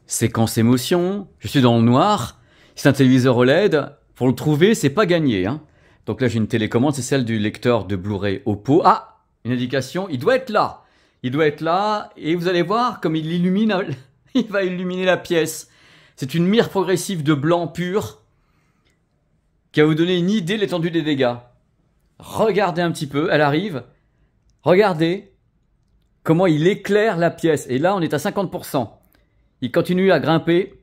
Séquence émotion, je suis dans le noir, c'est un téléviseur OLED, pour le trouver, c'est pas gagné. Donc là j'ai une télécommande, c'est celle du lecteur de Blu-ray Oppo. Ah, une indication, il doit être là. Il doit être là, et vous allez voir comme il illumine, il va illuminer la pièce. C'est une mire progressive de blanc pur qui va vous donner une idée de l'étendue des dégâts. Regardez un petit peu, elle arrive. Regardez comment il éclaire la pièce. Et là, on est à 50%. Il continue à grimper,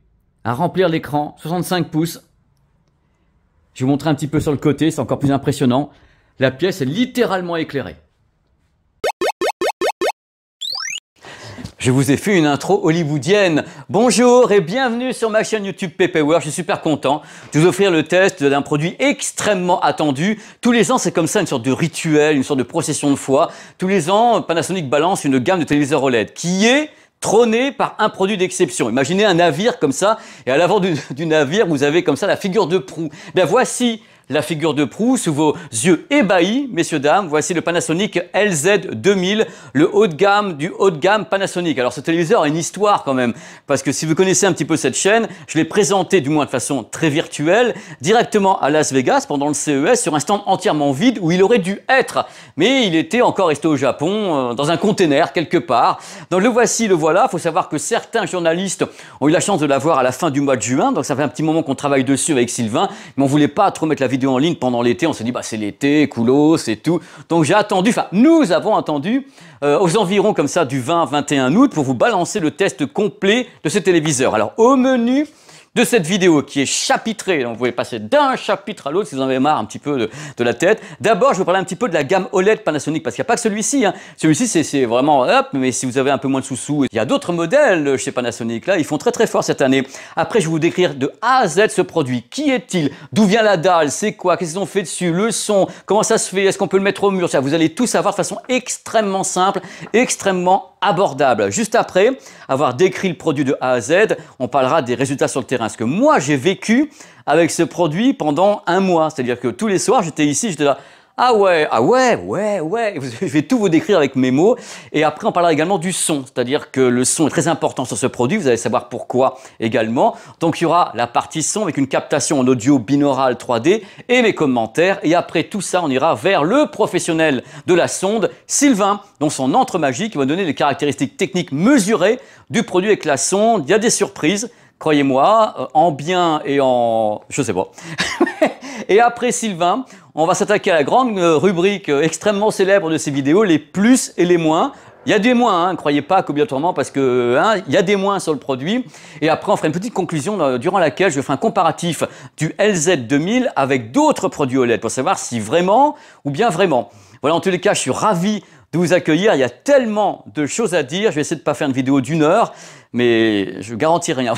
à remplir l'écran, 65 pouces. Je vais vous montrer un petit peu sur le côté, c'est encore plus impressionnant. La pièce est littéralement éclairée. Je vous ai fait une intro hollywoodienne. Bonjour et bienvenue sur ma chaîne YouTube PPWorld. Je suis super content de vous offrir le test d'un produit extrêmement attendu. Tous les ans, c'est comme ça, une sorte de rituel, une sorte de procession de foi. Tous les ans, Panasonic balance une gamme de téléviseurs OLED qui est trôné par un produit d'exception. Imaginez un navire comme ça, et à l'avant du navire, vous avez comme ça la figure de proue. Bien, voici la figure de proue sous vos yeux ébahis, messieurs, dames. Voici le Panasonic LZ2000, le haut de gamme du haut de gamme Panasonic. Alors ce téléviseur a une histoire quand même, parce que si vous connaissez un petit peu cette chaîne, je l'ai présenté du moins de façon très virtuelle, directement à Las Vegas pendant le CES sur un stand entièrement vide où il aurait dû être. Mais il était encore resté au Japon, dans un container quelque part. Donc le voici, le voilà. Il faut savoir que certains journalistes ont eu la chance de l'avoir à la fin du mois de juin. Donc ça fait un petit moment qu'on travaille dessus avec Sylvain, mais on voulait pas trop mettre la vidéo en ligne pendant l'été. On s'est dit, bah, c'est l'été, coolos, c'est tout. Donc j'ai attendu, enfin, nous avons attendu aux environs comme ça du 20-21 août pour vous balancer le test complet de ce téléviseur. Alors, au menu de cette vidéo qui est chapitrée, donc vous pouvez passer d'un chapitre à l'autre si vous en avez marre un petit peu de la tête. D'abord, je vais vous parler un petit peu de la gamme OLED Panasonic, parce qu'il n'y a pas que celui-ci. Celui-ci, c'est vraiment hop, mais si vous avez un peu moins de sous-sous, il y a d'autres modèles chez Panasonic. Là, ils font très très fort cette année. Après, je vais vous décrire de A à Z ce produit. Qui est-il? D'où vient la dalle? C'est quoi? Qu'est-ce qu'ils ont fait dessus? Le son? Comment ça se fait? Est-ce qu'on peut le mettre au mur? Ça, vous allez tout savoir de façon extrêmement simple, extrêmement abordable. Juste après avoir décrit le produit de A à Z, on parlera des résultats sur le terrain. Parce que moi, j'ai vécu avec ce produit pendant un mois. C'est-à-dire que tous les soirs, j'étais ici, j'étais là. Ah ouais. Je vais tout vous décrire avec mes mots. Et après, on parlera également du son. C'est-à-dire que le son est très important sur ce produit. Vous allez savoir pourquoi également. Donc, il y aura la partie son avec une captation en audio binaural 3D et mes commentaires. Et après tout ça, on ira vers le professionnel de la sonde, Sylvain, dont son entre magie qui va donner les caractéristiques techniques mesurées du produit avec la sonde. Il y a des surprises. Croyez-moi, en bien et en... je sais pas. Et après Sylvain, on va s'attaquer à la grande rubrique extrêmement célèbre de ces vidéos, les plus et les moins. Il y a des moins, ne croyez pas qu'obligatoirement, parce que il y a des moins sur le produit. Et après, on fera une petite conclusion durant laquelle je ferai un comparatif du LZ2000 avec d'autres produits OLED pour savoir si vraiment ou bien vraiment. Voilà, en tous les cas, je suis ravi de vous accueillir. Il y a tellement de choses à dire. Je vais essayer de ne pas faire une vidéo d'1 heure, mais je garantis rien.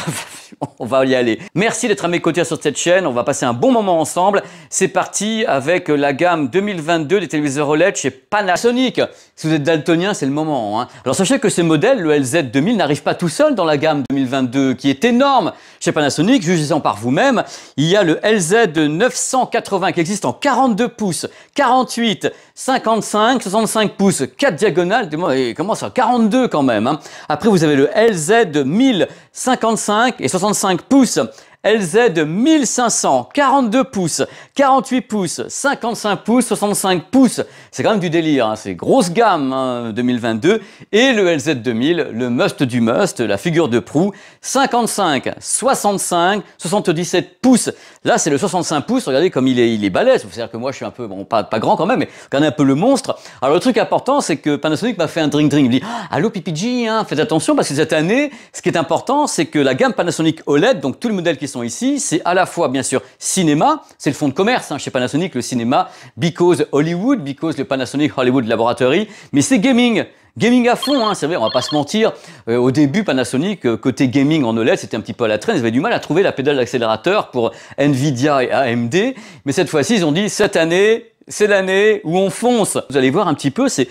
On va y aller. Merci d'être à mes côtés sur cette chaîne. On va passer un bon moment ensemble. C'est parti avec la gamme 2022 des téléviseurs OLED chez Panasonic. Si vous êtes daltonien, c'est le moment. Alors sachez que ce modèle, le LZ2000, n'arrive pas tout seul dans la gamme 2022, qui est énorme chez Panasonic. Jugez-en par vous-même. Il y a le LZ980 qui existe en 42 pouces, 48, 55, 65 pouces, 4 diagonales. Comment ça? 42 quand même. Après, vous avez le LZ1000, 55 et 65 pouces. LZ 1500, 42 pouces, 48 pouces, 55 pouces, 65 pouces. C'est quand même du délire, c'est grosse gamme 2022. Et le LZ 2000, le must du must, la figure de proue, 55, 65, 77 pouces. Là, c'est le 65 pouces, regardez comme il est balèze. C'est-à-dire que moi, je suis un peu, bon, pas grand quand même, mais regardez un peu le monstre. Alors, le truc important, c'est que Panasonic m'a fait un drink. Il me dit, allô PPG, faites attention parce que cette année, ce qui est important, c'est que la gamme Panasonic OLED, donc tous les modèles qui sont ici, c'est à la fois bien sûr cinéma, c'est le fonds de commerce chez Panasonic, le cinéma, because Hollywood, because le Panasonic Hollywood Laboratory, mais c'est gaming. Gaming à fond, c'est vrai, on va pas se mentir. Au début, Panasonic, côté gaming en OLED, c'était un petit peu à la traîne. Ils avaient du mal à trouver la pédale d'accélérateur pour Nvidia et AMD. Mais cette fois-ci, ils ont dit, cette année, c'est l'année où on fonce. Vous allez voir un petit peu, c'est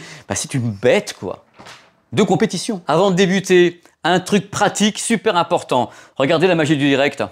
une bête, quoi, de compétition. Avant de débuter, un truc pratique super important. Regardez la magie du direct.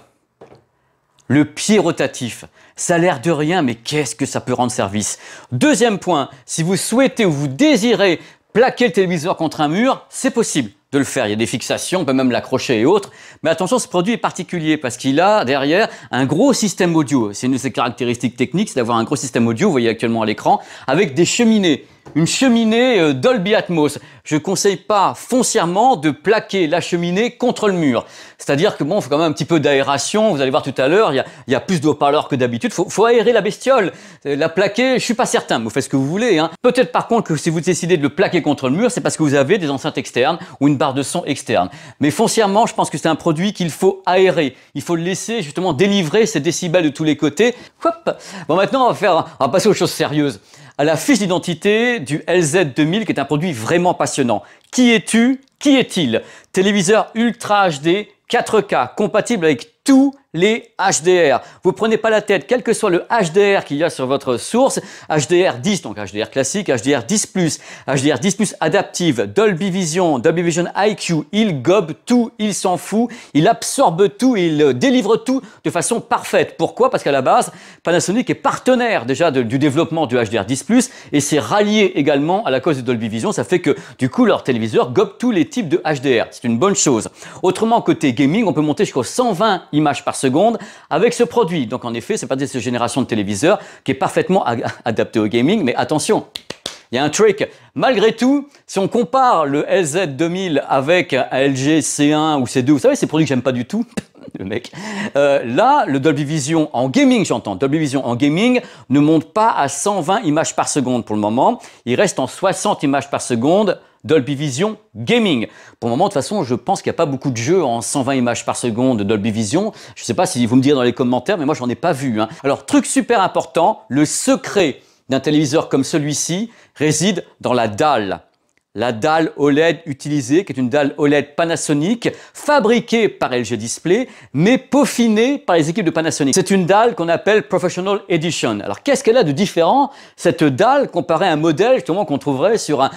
Le pied rotatif, ça a l'air de rien, mais qu'est-ce que ça peut rendre service? Deuxième point, si vous souhaitez ou vous désirez plaquer le téléviseur contre un mur, c'est possible. de le faire. Il y a des fixations, on peut même l'accrocher et autres. Mais attention, ce produit est particulier parce qu'il a derrière un gros système audio. C'est une de ses caractéristiques techniques, c'est d'avoir un gros système audio, vous voyez actuellement à l'écran, avec des cheminées. Une cheminée Dolby Atmos. Je ne conseille pas foncièrement de plaquer la cheminée contre le mur. C'est-à-dire que bon, il faut quand même un petit peu d'aération. Vous allez voir tout à l'heure, il y a plus de haut-parleurs que d'habitude. Faut aérer la bestiole. La plaquer, je suis pas certain. Vous faites ce que vous voulez. Hein. Peut-être par contre que si vous décidez de le plaquer contre le mur, c'est parce que vous avez des enceintes externes ou une barre de son externe. Mais foncièrement, je pense que c'est un produit qu'il faut aérer. Il faut le laisser justement délivrer ses décibels de tous les côtés. Hop. Bon, maintenant, on va passer aux choses sérieuses. À la fiche d'identité du LZ2000 qui est un produit vraiment passionnant. Qui es-tu? Qui est-il? Téléviseur Ultra HD 4K compatible avec tous les HDR. Vous prenez pas la tête, quel que soit le HDR qu'il y a sur votre source, HDR 10, donc HDR classique, HDR 10+, HDR 10+ adaptive, Dolby Vision, Dolby Vision IQ, il gobe tout, il s'en fout, il absorbe tout, il délivre tout de façon parfaite. Pourquoi? Parce qu'à la base, Panasonic est partenaire déjà du développement du HDR 10+, et c'est rallié également à la cause de Dolby Vision. Ça fait que du coup, leur téléviseur gobe tous les types de HDR. C'est une bonne chose. Autrement, côté gaming, on peut monter jusqu'aux 120 images par seconde avec ce produit. Donc en effet, c'est pas cette génération de téléviseurs qui est parfaitement adapté au gaming, mais attention, il y a un trick. Malgré tout, si on compare le LZ2000 avec un LG C1 ou C2, vous savez, ces produits que j'aime pas du tout, le mec, là, le Dolby Vision en gaming, j'entends, Dolby Vision en gaming ne monte pas à 120 images par seconde pour le moment. Il reste en 60 images par seconde Dolby Vision Gaming. Pour le moment, de toute façon, je pense qu'il n'y a pas beaucoup de jeux en 120 images par seconde de Dolby Vision. Je ne sais pas si vous me direz dans les commentaires, mais moi, j'en ai pas vu. Hein. Alors, truc super important, le secret d'un téléviseur comme celui-ci réside dans la dalle. La dalle OLED utilisée, qui est une dalle OLED Panasonic, fabriquée par LG Display, mais peaufinée par les équipes de Panasonic. C'est une dalle qu'on appelle Professional Edition. Alors, qu'est-ce qu'elle a de différent, cette dalle, comparée à un modèle justement qu'on trouverait sur un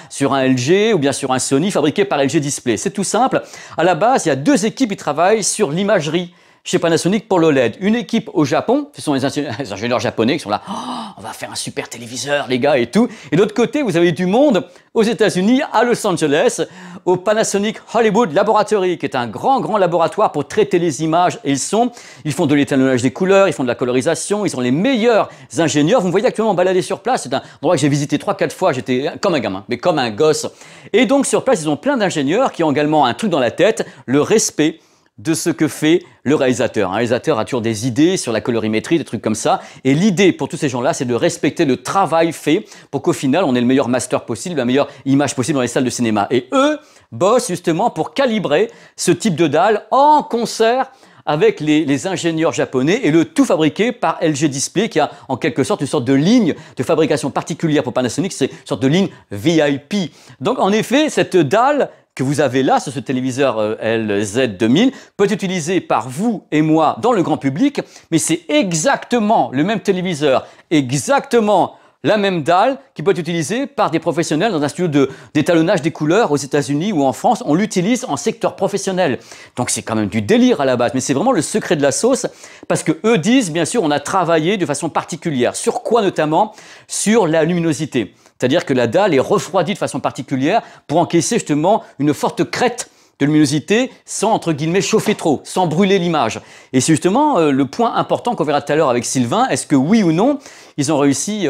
LG ou bien sur un Sony fabriqué par LG Display? C'est tout simple. À la base, il y a deux équipes qui travaillent sur l'imagerie chez Panasonic pour l'OLED. Une équipe au Japon, ce sont les ingénieurs japonais qui sont là, oh, on va faire un super téléviseur les gars et tout. Et de l'autre côté, vous avez du monde aux États-Unis, à Los Angeles, au Panasonic Hollywood Laboratory, qui est un grand laboratoire pour traiter les images et le son. Ils font de l'étalonnage des couleurs, ils font de la colorisation, ils sont les meilleurs ingénieurs. Vous me voyez actuellement balader sur place, c'est un endroit que j'ai visité 3-4 fois, j'étais comme un gamin, mais comme un gosse. Et donc sur place, ils ont plein d'ingénieurs qui ont également un truc dans la tête, le respect de ce que fait le réalisateur. Un réalisateur a toujours des idées sur la colorimétrie, des trucs comme ça. Et l'idée pour tous ces gens-là, c'est de respecter le travail fait pour qu'au final, on ait le meilleur master possible, la meilleure image possible dans les salles de cinéma. Et eux bossent justement pour calibrer ce type de dalle en concert avec les ingénieurs japonais et le tout fabriqué par LG Display qui a en quelque sorte une sorte de ligne de fabrication particulière pour Panasonic, c'est une sorte de ligne VIP. Donc en effet, cette dalle que vous avez là sur ce téléviseur LZ2000 peut être utilisé par vous et moi dans le grand public, mais c'est exactement le même téléviseur, exactement la même dalle qui peut être utilisée par des professionnels dans un studio d'étalonnage des couleurs aux États-Unis ou en France. On l'utilise en secteur professionnel. Donc c'est quand même du délire à la base, mais c'est vraiment le secret de la sauce parce que eux disent, bien sûr, on a travaillé de façon particulière. Sur quoi notamment? Sur la luminosité. C'est-à-dire que la dalle est refroidie de façon particulière pour encaisser justement une forte crête de luminosité sans, entre guillemets, chauffer trop, sans brûler l'image. Et c'est justement le point important qu'on verra tout à l'heure avec Sylvain. Est-ce que oui ou non, ils ont réussi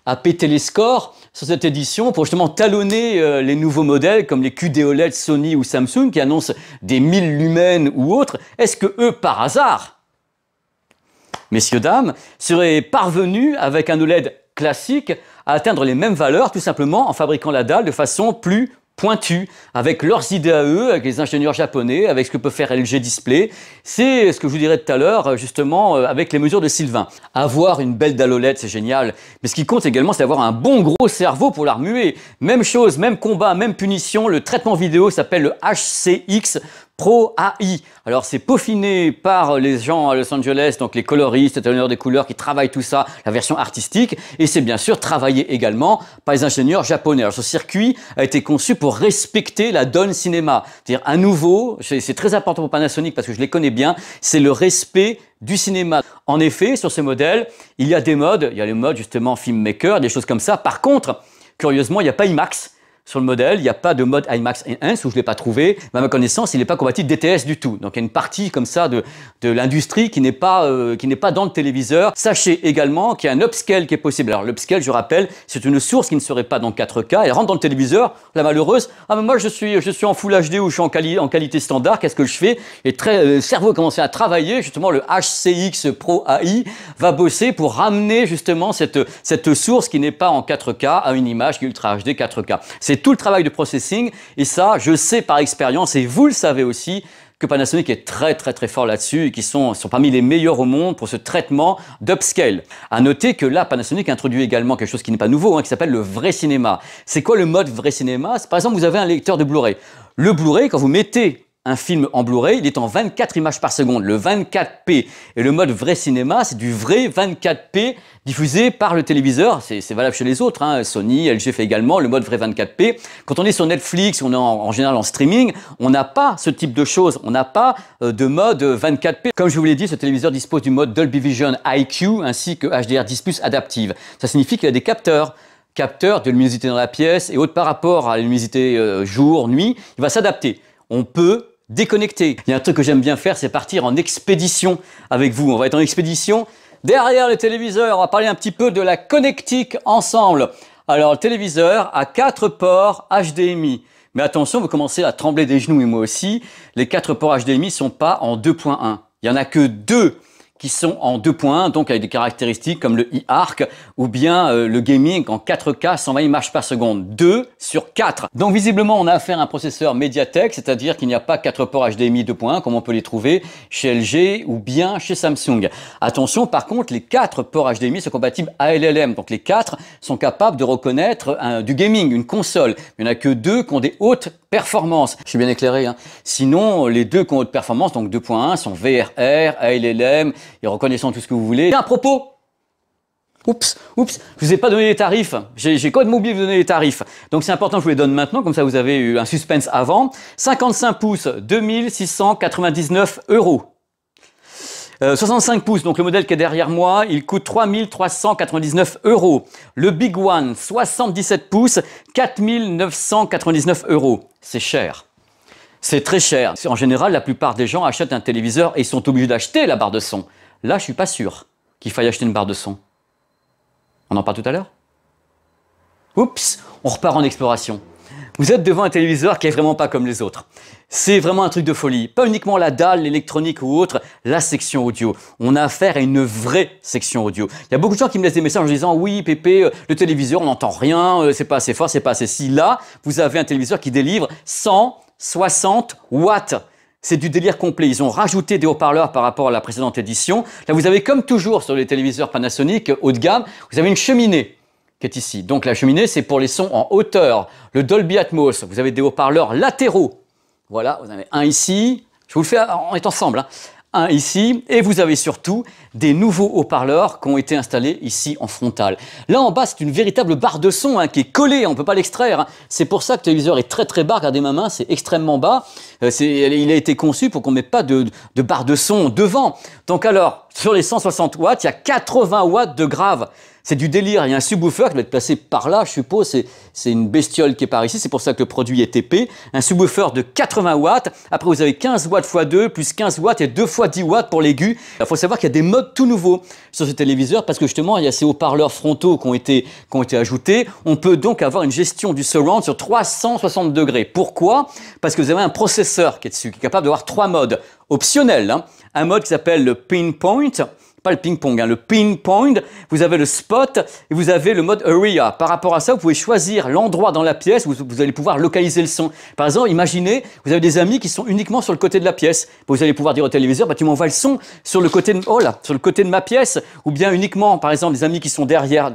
à péter les scores sur cette édition pour justement talonner les nouveaux modèles comme les QD OLED Sony ou Samsung qui annoncent des 1000 lumens ou autres? Est-ce que eux, par hasard, messieurs, dames, seraient parvenus avec un OLED classique à atteindre les mêmes valeurs tout simplement en fabriquant la dalle de façon plus pointue, avec leurs idées à eux, avec les ingénieurs japonais, avec ce que peut faire LG Display. C'est ce que je vous dirais tout à l'heure, justement, avec les mesures de Sylvain. Avoir une belle dalle OLED, c'est génial. Mais ce qui compte également, c'est d'avoir un bon gros cerveau pour la remuer. Même chose, même combat, même punition. Le traitement vidéo s'appelle le HCX Pro AI. Alors c'est peaufiné par les gens à Los Angeles, donc les coloristes, les étalonneurs des couleurs qui travaillent tout ça, la version artistique, et c'est bien sûr travaillé également par les ingénieurs japonais. Alors ce circuit a été conçu pour respecter la donne cinéma. C'est-à-dire à nouveau, c'est très important pour Panasonic parce que je les connais bien, c'est le respect du cinéma. En effet, sur ce modèle, il y a des modes, il y a le mode justement filmmaker, des choses comme ça. Par contre, curieusement, il n'y a pas IMAX sur le modèle, il n'y a pas de mode IMAX Enhanced où je ne l'ai pas trouvé. Mais à ma connaissance, il n'est pas compatible DTS du tout. Donc il y a une partie comme ça de l'industrie qui n'est pas dans le téléviseur. Sachez également qu'il y a un upscale qui est possible. Alors l'upscale, je rappelle, c'est une source qui ne serait pas dans 4K. Elle rentre dans le téléviseur, la malheureuse. Ah mais moi je suis en Full HD ou je suis en qualité standard. Qu'est-ce que je fais? Et le cerveau a commencé à travailler. Justement, le HCX Pro AI va bosser pour ramener justement cette source qui n'est pas en 4K à une image qui est Ultra HD 4K. C'est tout le travail de processing et ça, je sais par expérience et vous le savez aussi que Panasonic est très fort là-dessus et qui sont parmi les meilleurs au monde pour ce traitement d'upscale. À noter que là, Panasonic introduit également quelque chose qui n'est pas nouveau, qui s'appelle le vrai cinéma. C'est quoi le mode vrai cinéma? Par exemple, vous avez un lecteur de Blu-ray. Le Blu-ray, quand vous mettez un film en Blu-ray, il est en 24 images par seconde, le 24p. Et le mode vrai cinéma, c'est du vrai 24p diffusé par le téléviseur. C'est valable chez les autres, Sony, LG fait également le mode vrai 24p. Quand on est sur Netflix, on est en général en streaming, on n'a pas ce type de choses. On n'a pas de mode 24p. Comme je vous l'ai dit, ce téléviseur dispose du mode Dolby Vision IQ ainsi que HDR10+ adaptive. Ça signifie qu'il y a des capteurs de luminosité dans la pièce et autres par rapport à la luminosité jour, nuit, il va s'adapter. On peut déconnecter. Il y a un truc que j'aime bien faire, c'est partir en expédition avec vous. On va être en expédition derrière le téléviseur. On va parler un petit peu de la connectique ensemble. Alors, le téléviseur a 4 ports HDMI. Mais attention, vous commencez à trembler des genoux et moi aussi. Les 4 ports HDMI ne sont pas en 2.1. Il n'y en a que 2 qui sont en 2.1, donc avec des caractéristiques comme le e-arc ou bien le gaming en 4K 120 images par seconde. 2 sur 4. Donc visiblement, on a affaire à un processeur Mediatek, c'est-à-dire qu'il n'y a pas 4 ports HDMI 2.1 comme on peut les trouver chez LG ou bien chez Samsung. Attention, par contre, les 4 ports HDMI sont compatibles ALLM. Donc les 4 sont capables de reconnaître du gaming, une console. Il n'y en a que 2 qui ont des hautes performances. Je suis bien éclairé. Sinon, les 2 qui ont haute performance, donc 2.1, sont VRR, ALLM, et reconnaissant tout ce que vous voulez. À propos, oups, je vous ai pas donné les tarifs. J'ai complètement oublié de vous donner les tarifs. Donc c'est important que je vous les donne maintenant, comme ça vous avez eu un suspense avant. 55 pouces, 2699 €. 65 pouces, donc le modèle qui est derrière moi, il coûte 3399 €. Le Big One, 77 pouces, 4999 €. C'est cher. C'est très cher. En général, la plupart des gens achètent un téléviseur et ils sont obligés d'acheter la barre de son. Là, je suis pas sûr qu'il faille acheter une barre de son. On en parle tout à l'heure? Oups, on repart en exploration. Vous êtes devant un téléviseur qui est vraiment pas comme les autres. C'est vraiment un truc de folie. Pas uniquement la dalle, l'électronique ou autre, la section audio. On a affaire à une vraie section audio. Il y a beaucoup de gens qui me laissent des messages en disant « Oui, Pépé, le téléviseur, on n'entend rien, c'est pas assez fort, c'est pas assez si. » Là, vous avez un téléviseur qui délivre 160 watts. C'est du délire complet. Ils ont rajouté des haut-parleurs par rapport à la précédente édition. Là, vous avez comme toujours sur les téléviseurs Panasonic haut de gamme, vous avez une cheminée qui est ici. Donc la cheminée, c'est pour les sons en hauteur. Le Dolby Atmos, vous avez des haut-parleurs latéraux. Voilà, vous en avez un ici. Je vous le fais en étant ensemble. Un ici. Et vous avez surtout des nouveaux haut-parleurs qui ont été installés ici en frontale. Là en bas, c'est une véritable barre de son qui est collée. On ne peut pas l'extraire. C'est pour ça que le téléviseur est très bas. Regardez ma main, c'est extrêmement bas. Il a été conçu pour qu'on ne mette pas de barre de son devant. Donc alors, sur les 160 watts, il y a 80 watts de grave. C'est du délire. Il y a un subwoofer qui va être placé par là, je suppose. C'est une bestiole qui est par ici. C'est pour ça que le produit est épais. Un subwoofer de 80 watts. Après, vous avez 15 watts x 2, plus 15 watts et 2 x 10 watts pour l'aigu. Il faut savoir qu'il y a des modes tout nouveaux sur ce téléviseur parce que justement, il y a ces haut-parleurs frontaux qui ont été ajoutés. On peut donc avoir une gestion du surround sur 360 degrés. Pourquoi? Parce que vous avez un processeur qui est dessus, qui est capable d'avoir 3 modes optionnels. Un mode qui s'appelle le pinpoint. Pas le ping-pong, le pinpoint, vous avez le spot et vous avez le mode area. Par rapport à ça, vous pouvez choisir l'endroit dans la pièce où vous allez pouvoir localiser le son. Par exemple, imaginez, vous avez des amis qui sont uniquement sur le côté de la pièce. Vous allez pouvoir dire au téléviseur, tu m'envoies le son sur le côté de ma pièce, ou bien uniquement, par exemple, des amis qui sont derrière,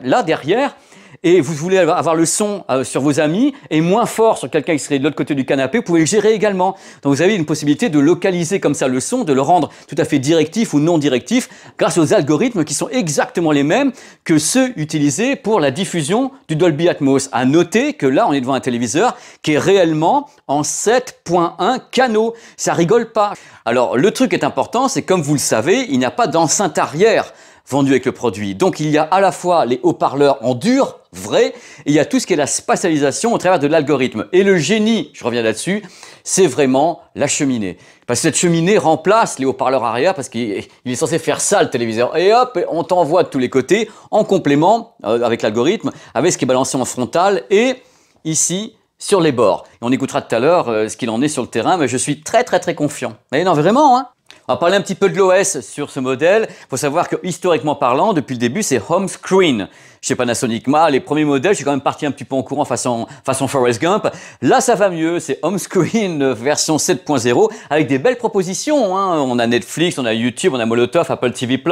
et vous voulez avoir le son sur vos amis et moins fort sur quelqu'un qui serait de l'autre côté du canapé, vous pouvez le gérer également. Donc vous avez une possibilité de localiser comme ça le son, de le rendre tout à fait directif ou non directif grâce aux algorithmes qui sont exactement les mêmes que ceux utilisés pour la diffusion du Dolby Atmos. À noter que là, on est devant un téléviseur qui est réellement en 7.1 canaux. Ça rigole pas. Alors le truc est important, c'est comme vous le savez, il n'y a pas d'enceinte arrière vendu avec le produit. Donc il y a à la fois les haut-parleurs en dur, vrai, et il y a tout ce qui est la spatialisation au travers de l'algorithme. Et le génie, je reviens là-dessus, c'est vraiment la cheminée. Parce que cette cheminée remplace les haut-parleurs arrière parce qu'il est censé faire ça le téléviseur. Et hop, on t'envoie de tous les côtés en complément avec l'algorithme, avec ce qui est balancé en frontal et ici sur les bords. Et on écoutera tout à l'heure ce qu'il en est sur le terrain, mais je suis très confiant. Mais non, vraiment, hein. On va parler un petit peu de l'OS sur ce modèle. Il faut savoir que historiquement parlant, depuis le début, c'est home screen. Chez Panasonic, les premiers modèles, j'ai quand même parti un petit peu en courant façon Forrest Gump. Là, ça va mieux, c'est home screen version 7.0 avec des belles propositions, hein. On a Netflix, on a YouTube, on a Molotov, Apple TV+,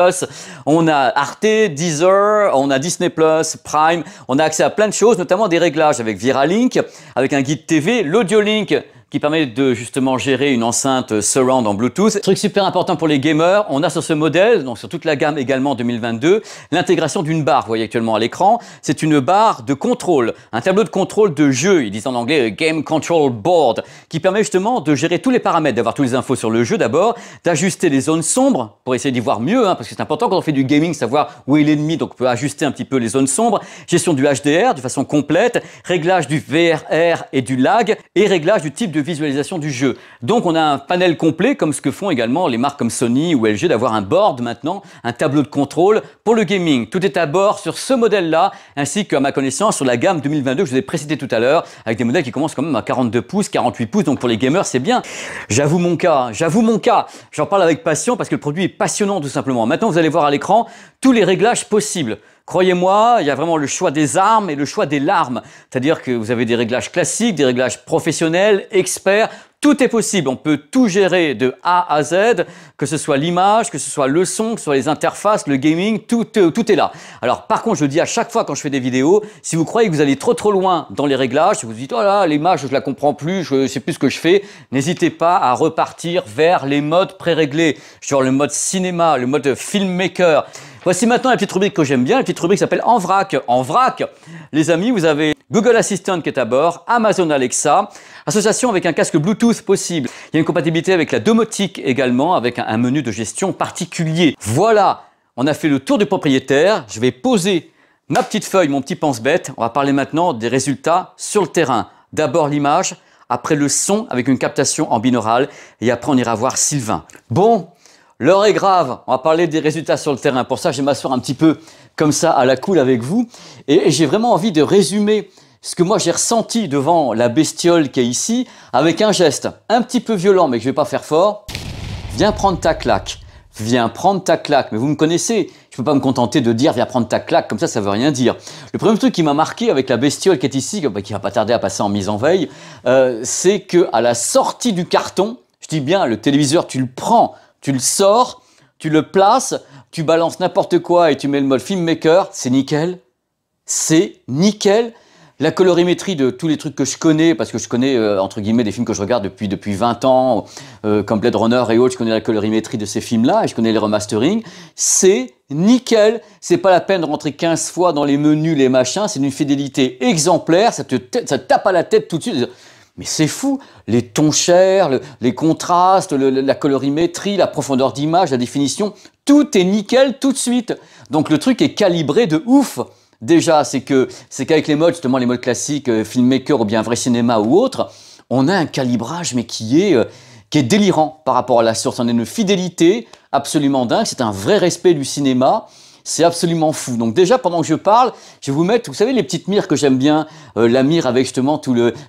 on a Arte, Deezer, on a Disney+, Prime. On a accès à plein de choses, notamment des réglages avec ViraLink, avec un guide TV, l'AudioLink, qui permet de justement gérer une enceinte surround en Bluetooth. Truc super important pour les gamers, on a sur ce modèle, donc sur toute la gamme également 2022, l'intégration d'une barre, vous voyez actuellement à l'écran. C'est une barre de contrôle, un tableau de contrôle de jeu, ils disent en anglais Game Control Board, qui permet justement de gérer tous les paramètres, d'avoir toutes les infos sur le jeu d'abord, d'ajuster les zones sombres pour essayer d'y voir mieux, hein, parce que c'est important quand on fait du gaming, savoir où est l'ennemi, donc on peut ajuster un petit peu les zones sombres, gestion du HDR de façon complète, réglage du VRR et du lag, et réglage du type de visualisation du jeu. Donc on a un panel complet comme ce que font également les marques comme Sony ou LG d'avoir un board maintenant, un tableau de contrôle pour le gaming. Tout est à bord sur ce modèle-là ainsi qu'à ma connaissance sur la gamme 2022 que je vous ai précité tout à l'heure avec des modèles qui commencent quand même à 42 pouces, 48 pouces, donc pour les gamers c'est bien. J'avoue mon cas, j'en parle avec passion parce que le produit est passionnant tout simplement. Maintenant vous allez voir à l'écran tous les réglages possibles. Croyez-moi, il y a vraiment le choix des armes et le choix des larmes. C'est-à-dire que vous avez des réglages classiques, des réglages professionnels, experts. Tout est possible. On peut tout gérer de A à Z, que ce soit l'image, que ce soit le son, que ce soit les interfaces, le gaming, tout est là. Alors par contre, je le dis à chaque fois quand je fais des vidéos, si vous croyez que vous allez trop loin dans les réglages, si vous vous dites oh là, l'image, je la comprends plus, je sais plus ce que je fais, n'hésitez pas à repartir vers les modes pré-réglés, genre le mode cinéma, le mode filmmaker. Voici maintenant la petite rubrique que j'aime bien, la petite rubrique s'appelle En vrac. En vrac, les amis, vous avez Google Assistant qui est à bord, Amazon Alexa, association avec un casque Bluetooth possible. Il y a une compatibilité avec la domotique également, avec un menu de gestion particulier. Voilà, on a fait le tour du propriétaire. Je vais poser ma petite feuille, mon petit pense-bête. On va parler maintenant des résultats sur le terrain. D'abord l'image, après le son avec une captation en binaural et après on ira voir Sylvain. Bon. L'heure est grave, on va parler des résultats sur le terrain. Pour ça, je vais m'asseoir un petit peu comme ça à la cool avec vous. Et j'ai vraiment envie de résumer ce que moi j'ai ressenti devant la bestiole qui est ici avec un geste un petit peu violent, mais que je ne vais pas faire fort. Viens prendre ta claque. Viens prendre ta claque. Mais vous me connaissez, je ne peux pas me contenter de dire viens prendre ta claque, comme ça ne veut rien dire. Le premier truc qui m'a marqué avec la bestiole qui est ici, qui va pas tarder à passer en mise en veille, c'est qu'à la sortie du carton, je dis bien le téléviseur, tu le prends, tu le sors, tu le places, tu balances n'importe quoi et tu mets le mode filmmaker, c'est nickel. C'est nickel. La colorimétrie de tous les trucs que je connais, parce que je connais entre guillemets des films que je regarde depuis 20 ans, comme Blade Runner et autres, je connais la colorimétrie de ces films-là et je connais les remasterings. C'est nickel. C'est pas la peine de rentrer 15 fois dans les menus, les machins. C'est d'une fidélité exemplaire. Ça te tape à la tête tout de suite. Mais c'est fou, les tons chers, les contrastes, la colorimétrie, la profondeur d'image, la définition, tout est nickel tout de suite. Donc le truc est calibré de ouf. Déjà, c'est qu'avec les modes, justement les modes classiques, filmmaker ou bien vrai cinéma ou autre, on a un calibrage mais qui est délirant par rapport à la source. On a une fidélité absolument dingue, c'est un vrai respect du cinéma. C'est absolument fou. Donc déjà, pendant que je parle, je vais vous mettre, vous savez, les petites mires que j'aime bien, la mire avec justement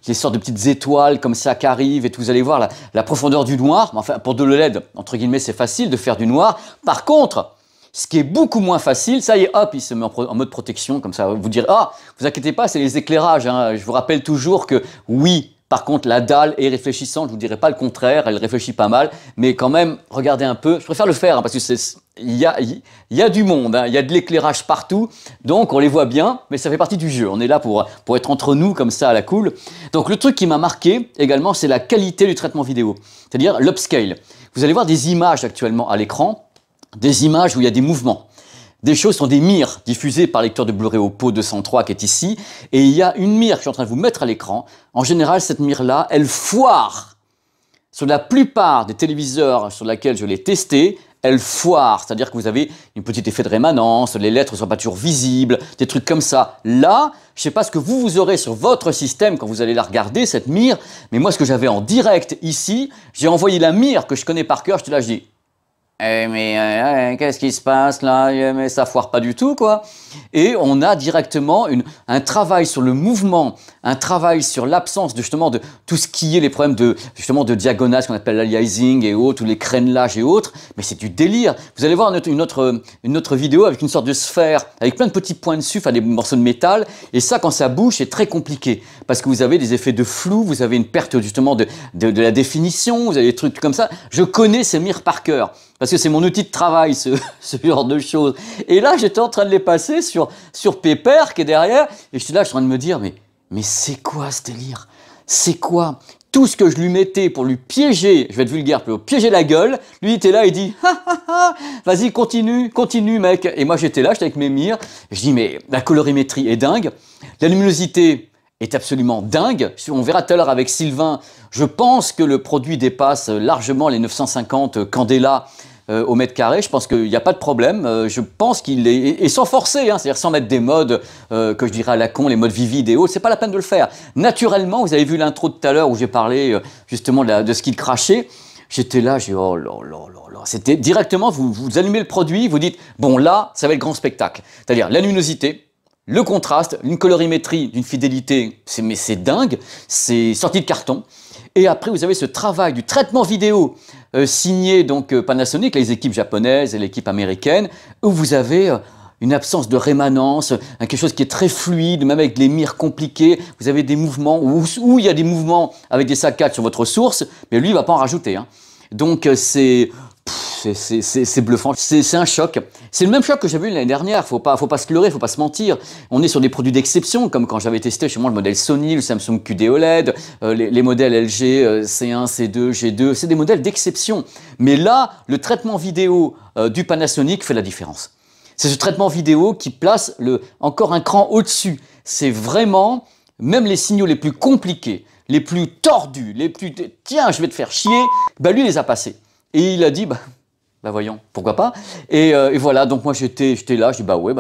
les sortes de petites étoiles comme ça qui arrivent et tout. Vous allez voir la profondeur du noir. Enfin, pour de l'OLED, entre guillemets, c'est facile de faire du noir. Par contre, ce qui est beaucoup moins facile, ça y est, hop, il se met en mode protection, comme ça, vous direz, ah, vous inquiétez pas, c'est les éclairages, hein. Je vous rappelle toujours que oui, par contre, la dalle est réfléchissante, je vous dirai pas le contraire, elle réfléchit pas mal, mais quand même, regardez un peu, je préfère le faire, hein, parce que il y a du monde, hein, il y a de l'éclairage partout, donc on les voit bien, mais ça fait partie du jeu, on est là pour être entre nous, comme ça, à la cool. Donc le truc qui m'a marqué, également, c'est la qualité du traitement vidéo, c'est-à-dire l'upscale. Vous allez voir des images actuellement à l'écran, des images où il y a des mouvements. Des choses sont des mires diffusées par lecteur de Blu-ray Oppo 203 qui est ici. Et il y a une mire que je suis en train de vous mettre à l'écran. En général, cette mire-là, elle foire. Sur la plupart des téléviseurs sur lesquels je l'ai testée, elle foire. C'est-à-dire que vous avez un petit effet de rémanence, les lettres ne sont pas toujours visibles, des trucs comme ça. Là, je ne sais pas ce que vous aurez sur votre système quand vous allez la regarder, cette mire, mais moi, ce que j'avais en direct ici, j'ai envoyé la mire que je connais par cœur, je dis, qu'est-ce qui se passe là? Mais ça foire pas du tout, quoi. Et on a directement un travail sur le mouvement, un travail sur l'absence justement de tout ce qui est les problèmes de diagonale, ce qu'on appelle l'aliasing et autres, ou les crénelages et autres. Mais c'est du délire. Vous allez voir une autre vidéo avec une sorte de sphère, avec plein de petits points dessus, enfin des morceaux de métal. Et ça, quand ça bouge, c'est très compliqué. Parce que vous avez des effets de flou, vous avez une perte justement de la définition, vous avez des trucs comme ça. Je connais ces mires par cœur. Parce que c'est mon outil de travail, ce genre de choses. Et là, j'étais en train de les passer sur Pépère qui est derrière. Et j'étais là, je suis en train de me dire, mais c'est quoi ce délire? C'est quoi? Tout ce que je lui mettais pour lui piéger, je vais être vulgaire, pour lui piéger la gueule, lui il était là, il dit, vas-y, continue, mec. Et moi, j'étais là, j'étais avec mes mires. Je dis, mais la colorimétrie est dingue. La luminosité est absolument dingue. On verra tout à l'heure avec Sylvain. Je pense que le produit dépasse largement les 950 candela au mètre carré. Je pense qu'il n'y a pas de problème. Je pense qu'il est, et sans forcer, hein, c'est-à-dire sans mettre des modes que je dirais à la con, les modes vivides et autres, c'est pas la peine de le faire. Naturellement, vous avez vu l'intro de tout à l'heure où j'ai parlé justement de ce qu'il crachait. J'étais là, j'ai dit, oh là là là là. C'était directement, vous allumez le produit, vous dites, bon là, ça va être grand spectacle. C'est-à-dire la luminosité, le contraste, une colorimétrie d'une fidélité, mais c'est dingue, c'est sorti de carton. Et après, vous avez ce travail du traitement vidéo signé donc Panasonic, les équipes japonaises et l'équipe américaine, où vous avez une absence de rémanence, quelque chose qui est très fluide, même avec les mires compliquées. Vous avez des mouvements où il y a des mouvements avec des saccades sur votre source, mais lui, il ne va pas en rajouter. Hein. Donc, c'est bluffant, c'est un choc. C'est le même choc que j'avais eu l'année dernière, faut pas se leurrer, faut pas se mentir. On est sur des produits d'exception, comme quand j'avais testé chez moi le modèle Sony, le Samsung QD OLED, les modèles LG C1, C2, G2, c'est des modèles d'exception. Mais là, le traitement vidéo du Panasonic fait la différence. C'est ce traitement vidéo qui place encore un cran au-dessus. C'est vraiment, même les signaux les plus compliqués, les plus tordus, les plus « tiens, je vais te faire chier », bah lui, il les a passés. Et il a dit, bah voyons, pourquoi pas. Et voilà, donc moi j'étais là, je dis bah ouais,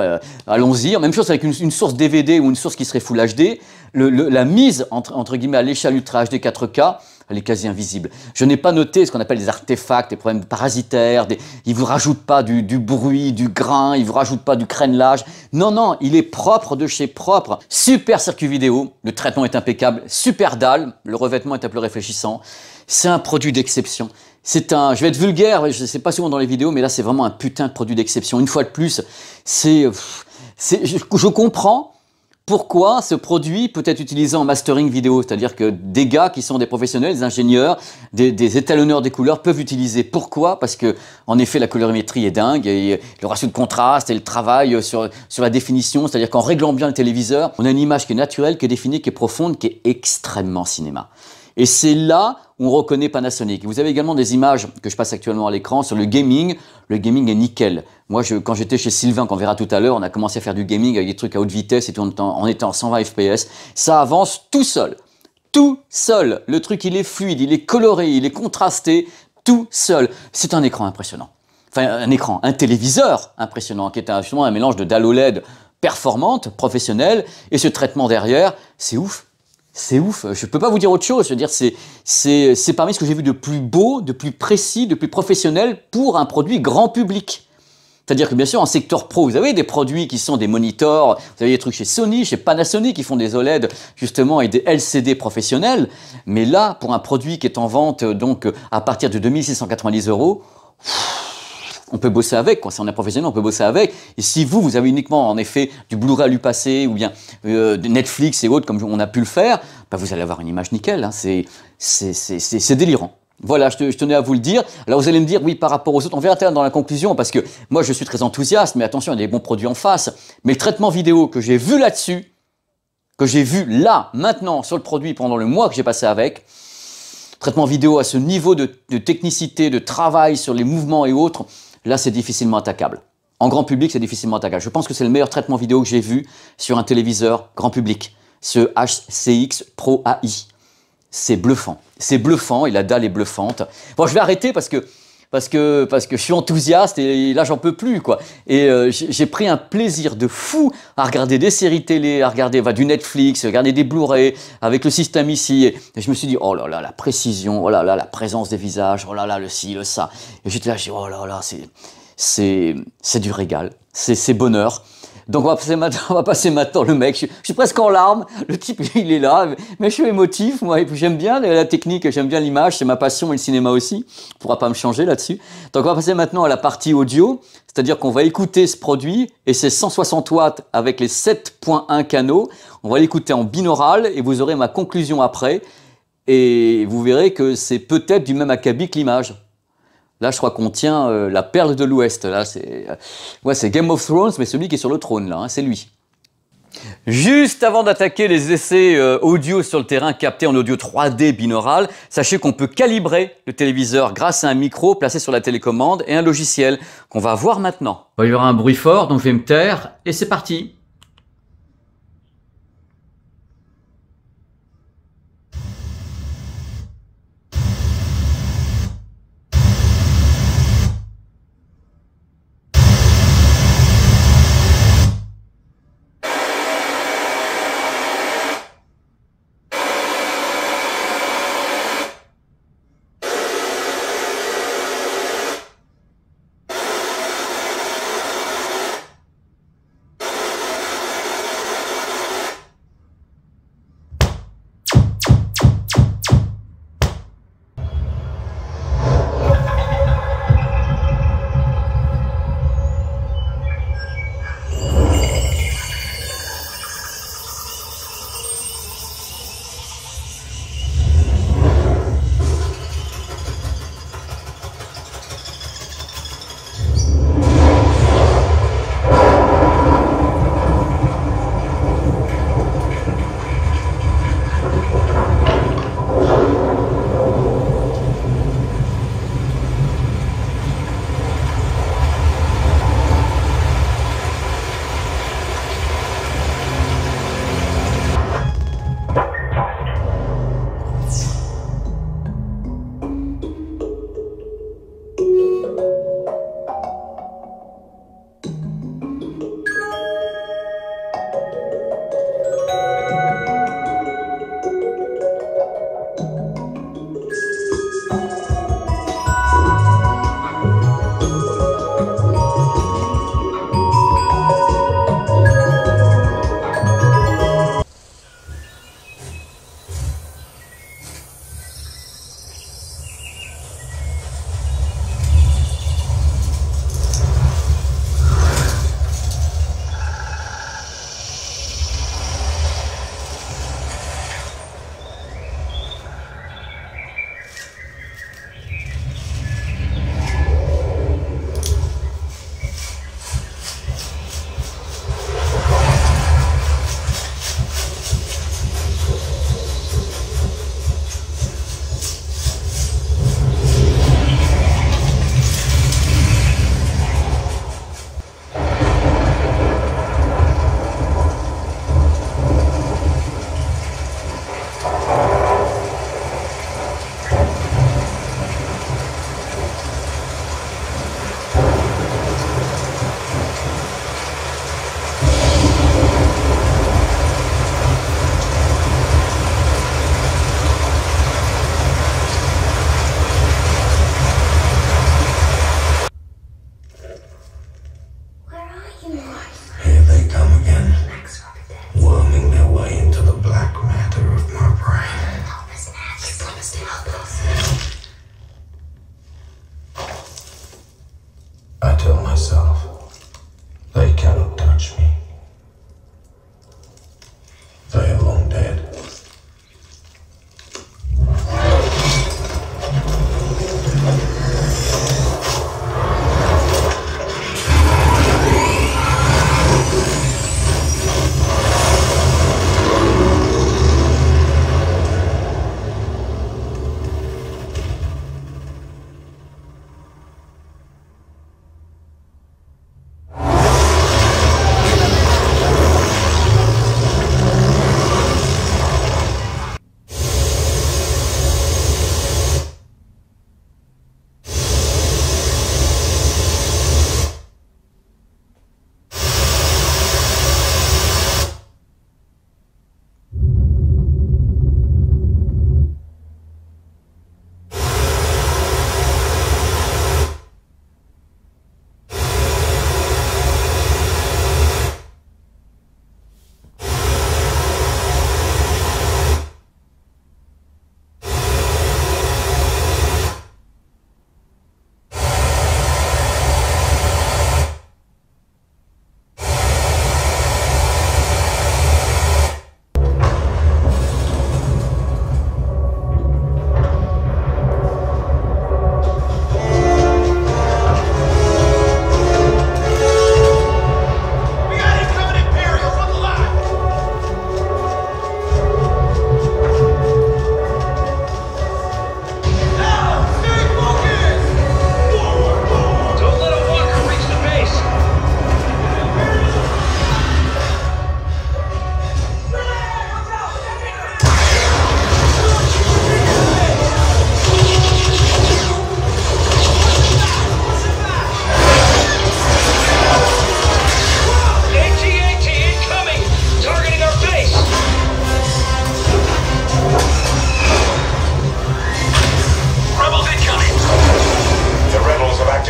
allons-y. Même chose avec une source DVD ou une source qui serait Full HD. La mise entre guillemets à l'échelle Ultra HD 4K, elle est quasi invisible. Je n'ai pas noté ce qu'on appelle des artefacts, des problèmes parasitaires, ils vous rajoutent pas du bruit, du grain, ils vous rajoutent pas du crénelage. Non, il est propre de chez propre. Super circuit vidéo, le traitement est impeccable, super dalle, le revêtement est un peu réfléchissant. C'est un produit d'exception. Je vais être vulgaire, je ne sais pas souvent dans les vidéos, mais là c'est vraiment un putain de produit d'exception. Une fois de plus, je comprends pourquoi ce produit peut être utilisé en mastering vidéo. C'est-à-dire que des gars qui sont des professionnels, des ingénieurs, des étalonneurs des couleurs peuvent utiliser. Pourquoi? Parce que en effet la colorimétrie est dingue, et le ratio de contraste et le travail sur la définition, c'est-à-dire qu'en réglant bien le téléviseur, on a une image qui est naturelle, qui est définie, qui est profonde, qui est extrêmement cinéma. Et c'est là où on reconnaît Panasonic. Vous avez également des images que je passe actuellement à l'écran sur le gaming. Le gaming est nickel. Moi, quand j'étais chez Sylvain, qu'on verra tout à l'heure, on a commencé à faire du gaming avec des trucs à haute vitesse et on était en 120 FPS. Ça avance tout seul. Tout seul. Le truc, il est fluide, il est coloré, il est contrasté, tout seul. C'est un écran impressionnant. Enfin, un téléviseur impressionnant, qui est justement un mélange de dalle OLED performante, professionnelle, et ce traitement derrière, c'est ouf. C'est ouf, je peux pas vous dire autre chose, je veux dire, c'est parmi ce que j'ai vu de plus beau, de plus précis, de plus professionnel pour un produit grand public. C'est-à-dire que bien sûr, en secteur pro, vous avez des produits qui sont des monitors, vous avez des trucs chez Sony, chez Panasonic qui font des OLED justement et des LCD professionnels, mais là, pour un produit qui est en vente donc à partir de 2690 €, on peut bosser avec, quoi. Si on est professionnel, on peut bosser avec. Et si vous avez uniquement, en effet, du Blu-ray à lui passer, ou bien de Netflix et autres, comme on a pu le faire, bah vous allez avoir une image nickel. Hein. C'est délirant. Voilà, je tenais à vous le dire. Alors vous allez me dire, oui, par rapport aux autres, on verra dans la conclusion, parce que moi je suis très enthousiaste, mais attention, il y a des bons produits en face. Mais le traitement vidéo que j'ai vu là-dessus, que j'ai vu là, maintenant, sur le produit, pendant le mois que j'ai passé avec, traitement vidéo à ce niveau de technicité, de travail sur les mouvements et autres, là, c'est difficilement attaquable. En grand public, c'est difficilement attaquable. Je pense que c'est le meilleur traitement vidéo que j'ai vu sur un téléviseur grand public, ce HCX Pro AI. C'est bluffant et la dalle est bluffante. Bon, je vais arrêter parce que parce que je suis enthousiaste et là j'en peux plus quoi. Et j'ai pris un plaisir de fou à regarder des séries télé, à regarder du Netflix, à regarder des Blu-ray avec le système ici. Et je me suis dit oh là là la précision, oh là là la présence des visages, oh là là le ci, le ça. Et j'étais là, j'ai dit oh là là c'est du régal, c'est bonheur. Donc on va passer maintenant le mec, je suis presque en larmes, le type il est là, mais je suis émotif, moi, et puis j'aime bien la technique, j'aime bien l'image, c'est ma passion et le cinéma aussi, on pourra pas me changer là-dessus. Donc on va passer maintenant à la partie audio, c'est-à-dire qu'on va écouter ce produit, et c'est 160 watts avec les 7.1 canaux, on va l'écouter en binaural, et vous aurez ma conclusion après, et vous verrez que c'est peut-être du même acabit que l'image. Là, je crois qu'on tient la perle de l'Ouest. Là, c'est Game of Thrones, mais celui qui est sur le trône, là, hein, c'est lui. Juste avant d'attaquer les essais audio sur le terrain captés en audio 3D binaural, sachez qu'on peut calibrer le téléviseur grâce à un micro placé sur la télécommande et un logiciel qu'on va voir maintenant. Il y aura un bruit fort, donc je vais me taire, et c'est parti.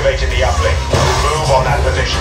activated the uplink. Move on that position.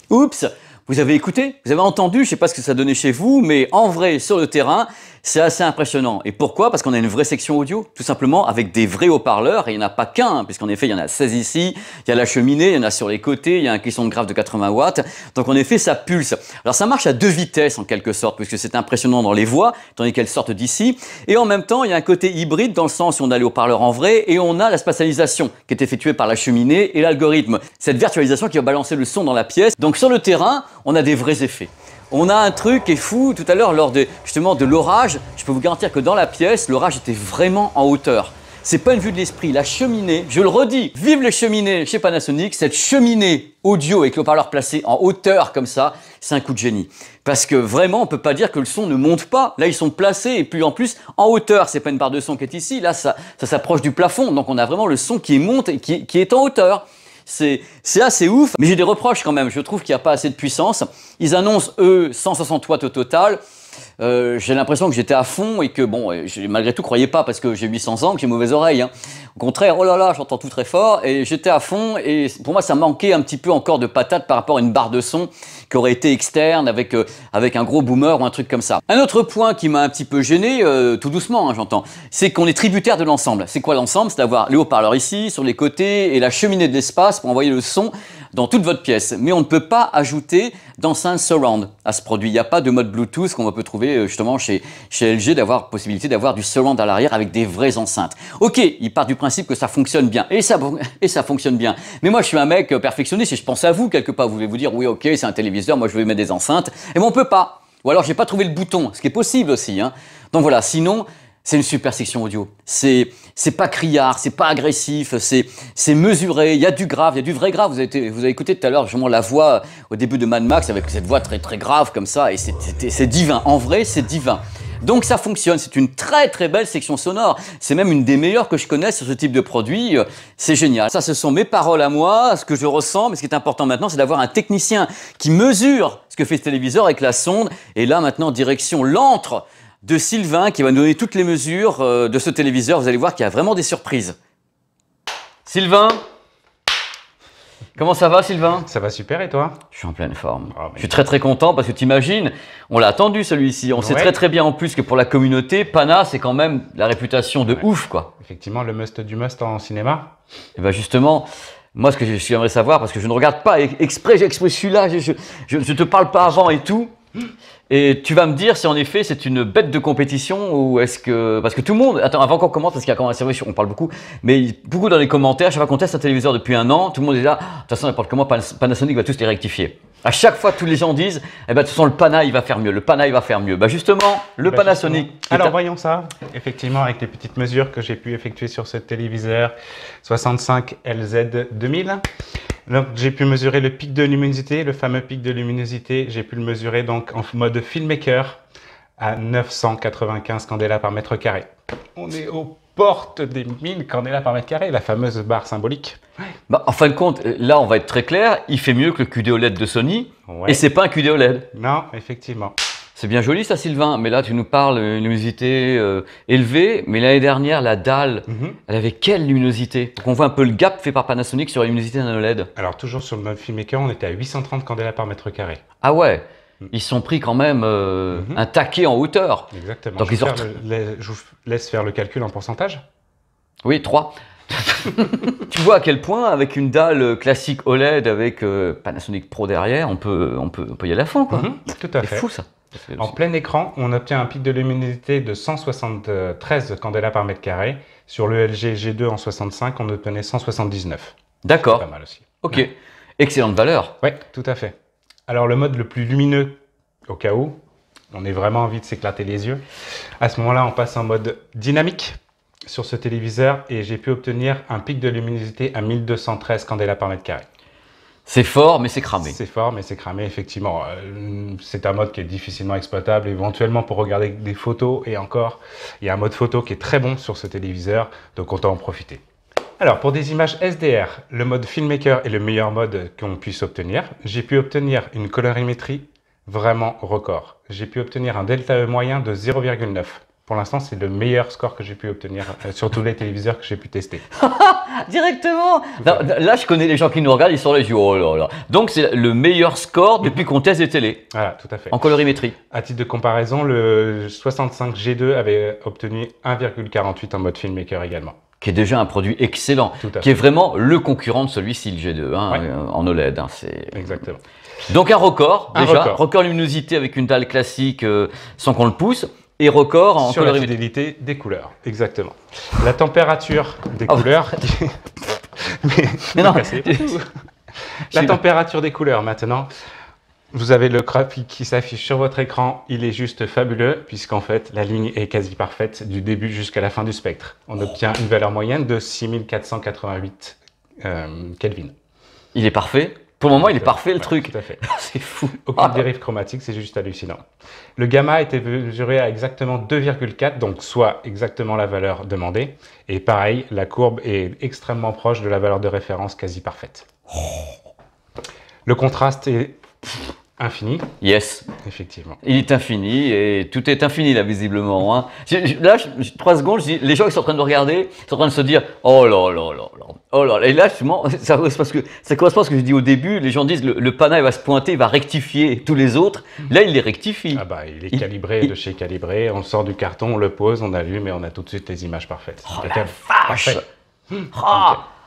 Oups, vous avez écouté, vous avez entendu, je ne sais pas ce que ça donnait chez vous, mais en vrai, sur le terrain, c'est assez impressionnant. Et pourquoi? Parce qu'on a une vraie section audio, tout simplement avec des vrais haut-parleurs, et il n'y en a pas qu'un, puisqu'en effet, il y en a 16 ici, il y a la cheminée, il y en a sur les côtés, il y a un caisson de graphe de 80 watts, donc en effet, ça pulse. Alors ça marche à deux vitesses, en quelque sorte, puisque c'est impressionnant dans les voix, tandis qu'elles sortent d'ici, et en même temps, il y a un côté hybride, dans le sens où on a les haut-parleurs en vrai, et on a la spatialisation, qui est effectuée par la cheminée et l'algorithme. Cette virtualisation qui va balancer le son dans la pièce. Donc sur le terrain, on a des vrais effets. On a un truc qui est fou. Tout à l'heure, lors justement de l'orage, je peux vous garantir que dans la pièce, l'orage était vraiment en hauteur. C'est pas une vue de l'esprit. La cheminée, je le redis, vive les cheminées chez Panasonic. Cette cheminée audio avec le haut-parleur placé en hauteur comme ça, c'est un coup de génie. Parce que vraiment, on peut pas dire que le son ne monte pas. Là, ils sont placés et puis en plus en hauteur. C'est pas une barre de son qui est ici. Là, ça s'approche du plafond. Donc on a vraiment le son qui monte et qui est en hauteur. C'est assez ouf, mais j'ai des reproches quand même. Je trouve qu'il n'y a pas assez de puissance. Ils annoncent, eux, 160 watts au total. J'ai l'impression que j'étais à fond et que, bon, malgré tout, croyez pas parce que j'ai 800 ans que j'ai mauvaise oreille. Hein. Au contraire, oh là là, j'entends tout très fort et j'étais à fond et pour moi, ça manquait un petit peu encore de patate par rapport à une barre de son qui aurait été externe avec un gros boomer ou un truc comme ça. Un autre point qui m'a un petit peu gêné, tout doucement, hein, j'entends, c'est qu'on est tributaire de l'ensemble. C'est quoi l'ensemble? C'est d'avoir les haut-parleurs ici, sur les côtés et la cheminée de l'espace pour envoyer le son dans toute votre pièce. Mais on ne peut pas ajouter d'enceinte surround à ce produit. Il n'y a pas de mode Bluetooth qu'on peut trouver justement chez LG, d'avoir possibilité d'avoir du surround à l'arrière avec des vraies enceintes. Ok, il part du principe que ça fonctionne bien et ça fonctionne bien. Mais moi, je suis un mec perfectionniste et je pense à vous quelque part. Vous voulez vous dire, oui, ok, c'est un téléviseur, moi je vais mettre des enceintes. Et bon, on peut pas. Ou alors, j'ai pas trouvé le bouton, ce qui est possible aussi. Hein. Donc voilà, sinon, c'est une super section audio. C'est pas criard, c'est pas agressif, c'est mesuré. Il y a du grave, il y a du vrai grave. Vous avez écouté tout à l'heure justement la voix au début de Mad Max avec cette voix très très grave comme ça et c'est divin. En vrai, c'est divin. Donc ça fonctionne, c'est une très très belle section sonore. C'est même une des meilleures que je connaisse sur ce type de produit. C'est génial. Ça, ce sont mes paroles à moi, ce que je ressens. Mais ce qui est important maintenant, c'est d'avoir un technicien qui mesure ce que fait ce téléviseur avec la sonde. Et là maintenant, direction l'antre de Sylvain qui va nous donner toutes les mesures de ce téléviseur. Vous allez voir qu'il y a vraiment des surprises. Sylvain, comment ça va Sylvain? Ça va super et toi? Je suis en pleine forme. Oh, je suis très très content parce que t'imagines, on l'a attendu celui-ci. On sait très très bien en plus que pour la communauté, Pana c'est quand même la réputation de ouf quoi. Effectivement, le must du must en cinéma. Et bien justement, moi ce que j'aimerais savoir, parce que je ne regarde pas exprès celui-là, je te parle pas avant et tout. Et tu vas me dire si en effet c'est une bête de compétition ou est-ce que... Parce que tout le monde... Attends, avant qu'on commence, parce qu'il y a quand même... C'est vrai, on parle beaucoup, mais beaucoup dans les commentaires, chaque fois qu'on teste un téléviseur depuis un an, tout le monde est là, de toute façon, n'importe comment, Panasonic va tous les rectifier. À chaque fois, tous les gens disent, eh ben, de toute façon, le Pana, il va faire mieux, le Pana, il va faire mieux. Bah justement, le Panasonic... Alors, voyons ça. Effectivement, avec les petites mesures que j'ai pu effectuer sur ce téléviseur 65 LZ 2000. Donc, j'ai pu mesurer le pic de luminosité, le fameux pic de luminosité. J'ai pu le mesurer donc en mode filmmaker à 995 candela par mètre carré. On est aux portes des 1000 candela par mètre carré, la fameuse barre symbolique. Bah, en fin de compte, là, on va être très clair, il fait mieux que le QD OLED de Sony, et c'est pas un QD OLED. Non, effectivement. C'est bien joli ça Sylvain, mais là tu nous parles d'une luminosité élevée, mais l'année dernière la dalle, elle avait quelle luminosité? Pour qu'on voit un peu le gap fait par Panasonic sur la luminosité d'un OLED. Alors toujours sur le mode filmmaker, on était à 830 candela par mètre carré. Ah ouais, ils sont pris quand même un taquet en hauteur. Exactement. Donc je vous laisse faire le calcul en pourcentage. Oui, 3. Tu vois à quel point avec une dalle classique OLED avec Panasonic Pro derrière, on peut y aller à fond quoi. Tout à fait. C'est fou ça. En plein écran, on obtient un pic de luminosité de 173 candela par mètre carré. Sur le LG G2 en 65, on obtenait 179. D'accord. Pas mal aussi. Ok. Ouais. Excellente valeur. Oui, tout à fait. Alors le mode le plus lumineux, au cas où, on a vraiment envie de s'éclater les yeux. À ce moment-là, on passe en mode dynamique sur ce téléviseur et j'ai pu obtenir un pic de luminosité à 1213 candela par mètre carré. C'est fort, mais c'est cramé. C'est fort, mais c'est cramé, effectivement. C'est un mode qui est difficilement exploitable, éventuellement pour regarder des photos. Et encore, il y a un mode photo qui est très bon sur ce téléviseur, donc autant en profiter. Alors, pour des images SDR, le mode Filmmaker est le meilleur mode qu'on puisse obtenir. J'ai pu obtenir une colorimétrie vraiment record. J'ai pu obtenir un delta E moyen de 0,9. Pour l'instant, c'est le meilleur score que j'ai pu obtenir sur tous les téléviseurs que j'ai pu tester. Directement. Là, je connais les gens qui nous regardent, ils sont là, ils disent oh là là. Donc, c'est le meilleur score depuis qu'on teste des télés. Voilà, tout à fait. En colorimétrie. À titre de comparaison, le 65 G2 avait obtenu 1,48 en mode filmmaker également. Qui est déjà un produit excellent, qui est vraiment le concurrent de celui-ci, le G2, hein, ouais. En OLED. Hein, exactement. Donc un record, déjà. Record. Record luminosité avec une dalle classique sans qu'on le pousse. Et record en sur la colorimétrie. fidélité des couleurs, exactement. La température des couleurs... mais non, la température des couleurs maintenant. Vous avez le graphique qui s'affiche sur votre écran, il est juste fabuleux puisqu'en fait la ligne est quasi parfaite du début jusqu'à la fin du spectre. On obtient une valeur moyenne de 6488 Kelvin. Il est parfait. Pour le moment, il est parfait le truc. Tout à fait. C'est fou. Aucune dérive chromatique, c'est juste hallucinant. Le gamma a été mesuré à exactement 2,4, donc soit exactement la valeur demandée. Et pareil, la courbe est extrêmement proche de la valeur de référence quasi parfaite. Le contraste est infini. Yes. Effectivement. Il est infini et tout est infini là visiblement. Hein. Là, 3 secondes, je dis, les gens qui sont en train de regarder, sont en train de se dire oh là là là là. Oh là là. Et là, justement, ça correspond à ce que je dis au début. Les gens disent le pana il va se pointer, il va rectifier tous les autres. Là, il les rectifie. Ah bah, il est calibré de chez calibré. On sort du carton, on le pose, on allume et on a tout de suite les images parfaites. Oh la vache.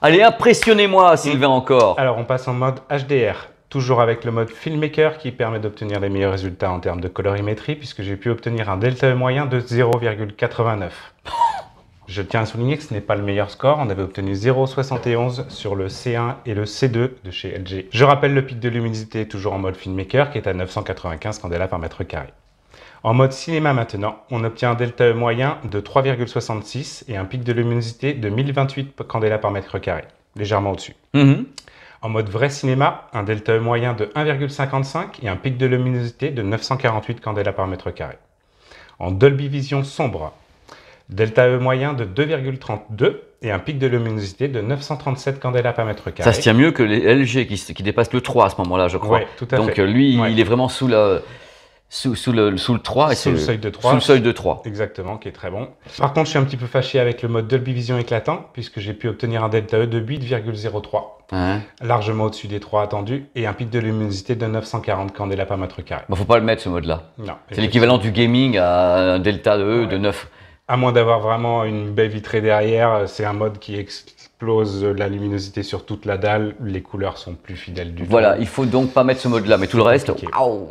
Allez, impressionnez-moi, Sylvain, encore. Alors, on passe en mode HDR. Toujours avec le mode filmmaker qui permet d'obtenir les meilleurs résultats en termes de colorimétrie puisque j'ai pu obtenir un delta E moyen de 0,89. Je tiens à souligner que ce n'est pas le meilleur score, on avait obtenu 0,71 sur le C1 et le C2 de chez LG. Je rappelle le pic de luminosité toujours en mode filmmaker qui est à 995 candela par mètre carré. En mode cinéma maintenant, on obtient un delta E moyen de 3,66 et un pic de luminosité de 1028 candela par mètre carré, légèrement au-dessus. En mode vrai cinéma, un delta E moyen de 1,55 et un pic de luminosité de 948 candela par mètre carré. En Dolby Vision sombre, delta E moyen de 2,32 et un pic de luminosité de 937 candela par mètre carré. Ça se tient mieux que les LG qui dépassent le 3 à ce moment-là, je crois. Oui, tout à fait. Donc lui, il est vraiment sous le 3 et sous le seuil de 3. Sous le seuil de 3. Exactement, qui est très bon. Par contre, je suis un petit peu fâché avec le mode Dolby Vision éclatant, puisque j'ai pu obtenir un delta E de 8,03, largement au-dessus des 3 attendus, et un pic de luminosité de 940 candela par mètre carré. Bon, faut pas le mettre ce mode-là. Non. C'est l'équivalent du gaming à un delta E de 9. À moins d'avoir vraiment une baie vitrée derrière, c'est un mode qui explose la luminosité sur toute la dalle, les couleurs sont plus fidèles du tout. Voilà, il faut donc pas mettre ce mode-là, mais tout le reste, waouh.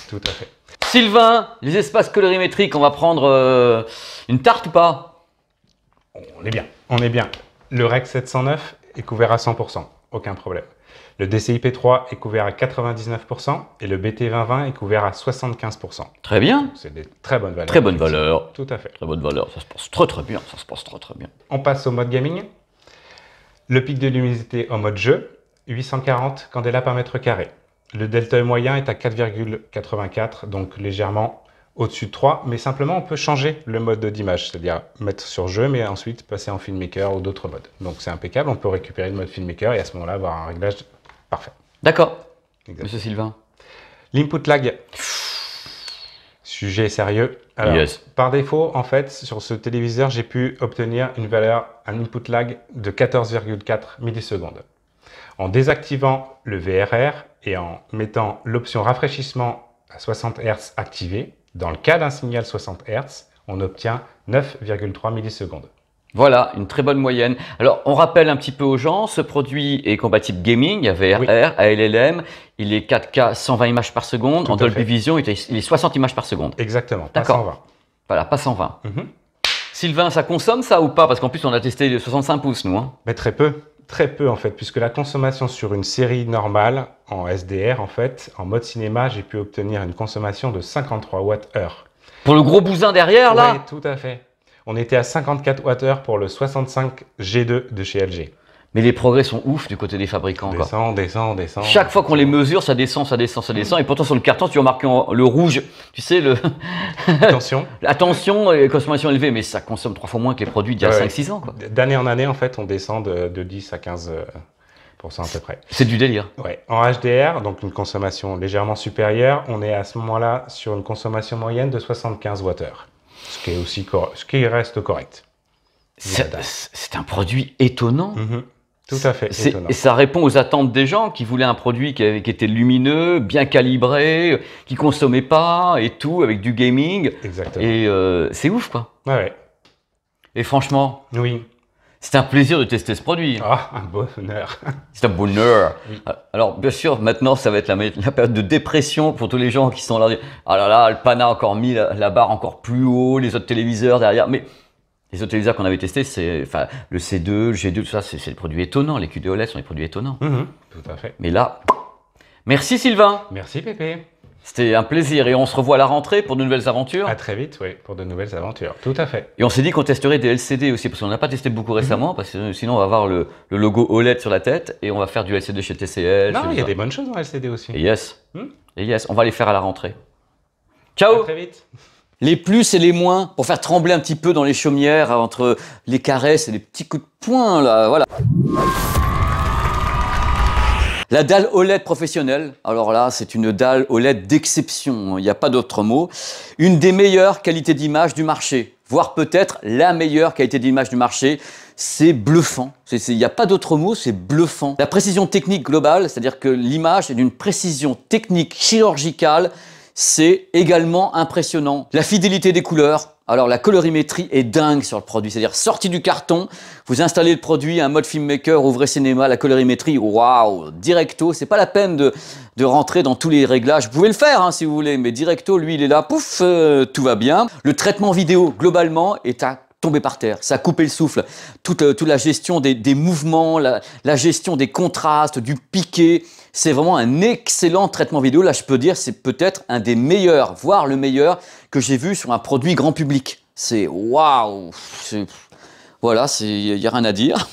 Tout à fait. Sylvain, les espaces colorimétriques, on va prendre une tarte ou pas? On est bien, on est bien. Le REC 709 est couvert à 100%, aucun problème. Le DCI-P3 est couvert à 99% et le BT2020 est couvert à 75%. Très bien. C'est des très bonnes valeurs. Très bonne valeur. Tout à fait. Très bonne valeur. Ça se passe très très bien. Ça se passe très très bien. On passe au mode gaming. Le pic de luminosité en mode jeu, 840 candela par mètre carré. Le delta E moyen est à 4,84, donc légèrement au-dessus de 3, mais simplement on peut changer le mode d'image, c'est-à-dire mettre sur jeu, mais ensuite passer en filmmaker ou d'autres modes. Donc c'est impeccable, on peut récupérer le mode filmmaker et à ce moment-là avoir un réglage parfait. D'accord. Monsieur Sylvain. L'input lag. Sujet sérieux. Alors, par défaut, en fait, sur ce téléviseur, j'ai pu obtenir un input lag de 14,4 millisecondes. En désactivant le VRR et en mettant l'option rafraîchissement à 60 Hz activée, dans le cas d'un signal 60 Hz, on obtient 9,3 millisecondes. Voilà, une très bonne moyenne. Alors, on rappelle un petit peu aux gens, ce produit est compatible gaming, il y a VRR, ALLM, il est 4K 120 images par seconde, en Dolby Vision, il est 60 images par seconde. Exactement, pas 120. Voilà, pas 120. Sylvain, ça consomme ça ou pas? Parce qu'en plus, on a testé les 65 pouces, nous. Hein. Mais très peu en fait, puisque la consommation sur une série normale, en SDR en fait, en mode cinéma, j'ai pu obtenir une consommation de 53 Wh. Pour le gros bousin derrière, là? Oui, tout à fait. On était à 54 Wh pour le 65 G2 de chez LG. Mais les progrès sont ouf du côté des fabricants. On descend. Chaque fois qu'on les mesure, ça descend. Et pourtant, sur le carton, tu as marqué le rouge. Tu sais, le. Attention. Attention, consommation élevée, mais ça consomme 3 fois moins que les produits d'il y a 5-6 ans. D'année en année, en fait, on descend de 10 à 15 à peu près. C'est du délire. Ouais. En HDR, donc une consommation légèrement supérieure, on est à ce moment-là sur une consommation moyenne de 75 Wh, ce qui est aussi ce qui reste correct. C'est un produit étonnant. Tout à fait étonnant. Et ça répond aux attentes des gens qui voulaient un produit qui était lumineux, bien calibré, qui consommait pas et tout, avec du gaming. Exactement. Et c'est ouf, quoi. Ouais. Et franchement, Oui. c'est un plaisir de tester ce produit. Ah, un bonheur. C'est un bonheur. Oui. Alors, bien sûr, maintenant, ça va être la période de dépression pour tous les gens qui sont là. Ah là là, le Pana a encore mis la barre encore plus haut, les autres téléviseurs derrière. Mais les autres téléviseurs qu'on avait testés, c'est le C2, le G2, tout ça, c'est des produits étonnants. Les QD OLED sont des produits étonnants. Tout à fait. Mais là, merci Sylvain. Merci Pépé. C'était un plaisir et on se revoit à la rentrée pour de nouvelles aventures. À très vite, oui, pour de nouvelles aventures. Tout à fait. Et on s'est dit qu'on testerait des LCD aussi, parce qu'on n'a pas testé beaucoup récemment, parce que sinon on va avoir le logo OLED sur la tête et on va faire du LCD chez TCL. Non, il y a des bonnes choses dans LCD aussi. Et yes. Et yes, on va les faire à la rentrée. Ciao. À très vite. Les plus et les moins, pour faire trembler un petit peu dans les chaumières, entre les caresses et les petits coups de poing, là, voilà. La dalle OLED professionnelle, alors là, c'est une dalle OLED d'exception, il n'y a pas d'autre mot. Une des meilleures qualités d'image du marché, voire peut-être la meilleure qualité d'image du marché. C'est bluffant, il n'y a pas d'autre mot, c'est bluffant. La précision technique globale, c'est-à-dire que l'image est d'une précision technique chirurgicale, c'est également impressionnant. La fidélité des couleurs, alors la colorimétrie est dingue sur le produit, c'est-à-dire sorti du carton, vous installez le produit, un mode filmmaker, ouvrez cinéma, la colorimétrie, waouh, directo, c'est pas la peine de rentrer dans tous les réglages, vous pouvez le faire hein, si vous voulez, mais directo, lui il est là, pouf, tout va bien. Le traitement vidéo, globalement, est à tomber par terre, ça a coupé le souffle, toute la gestion des mouvements, la gestion des contrastes, du piqué, c'est vraiment un excellent traitement vidéo. Là, je peux dire, c'est peut-être un des meilleurs, voire le meilleur que j'ai vu sur un produit grand public. C'est waouh! Voilà, il n'y a rien à dire.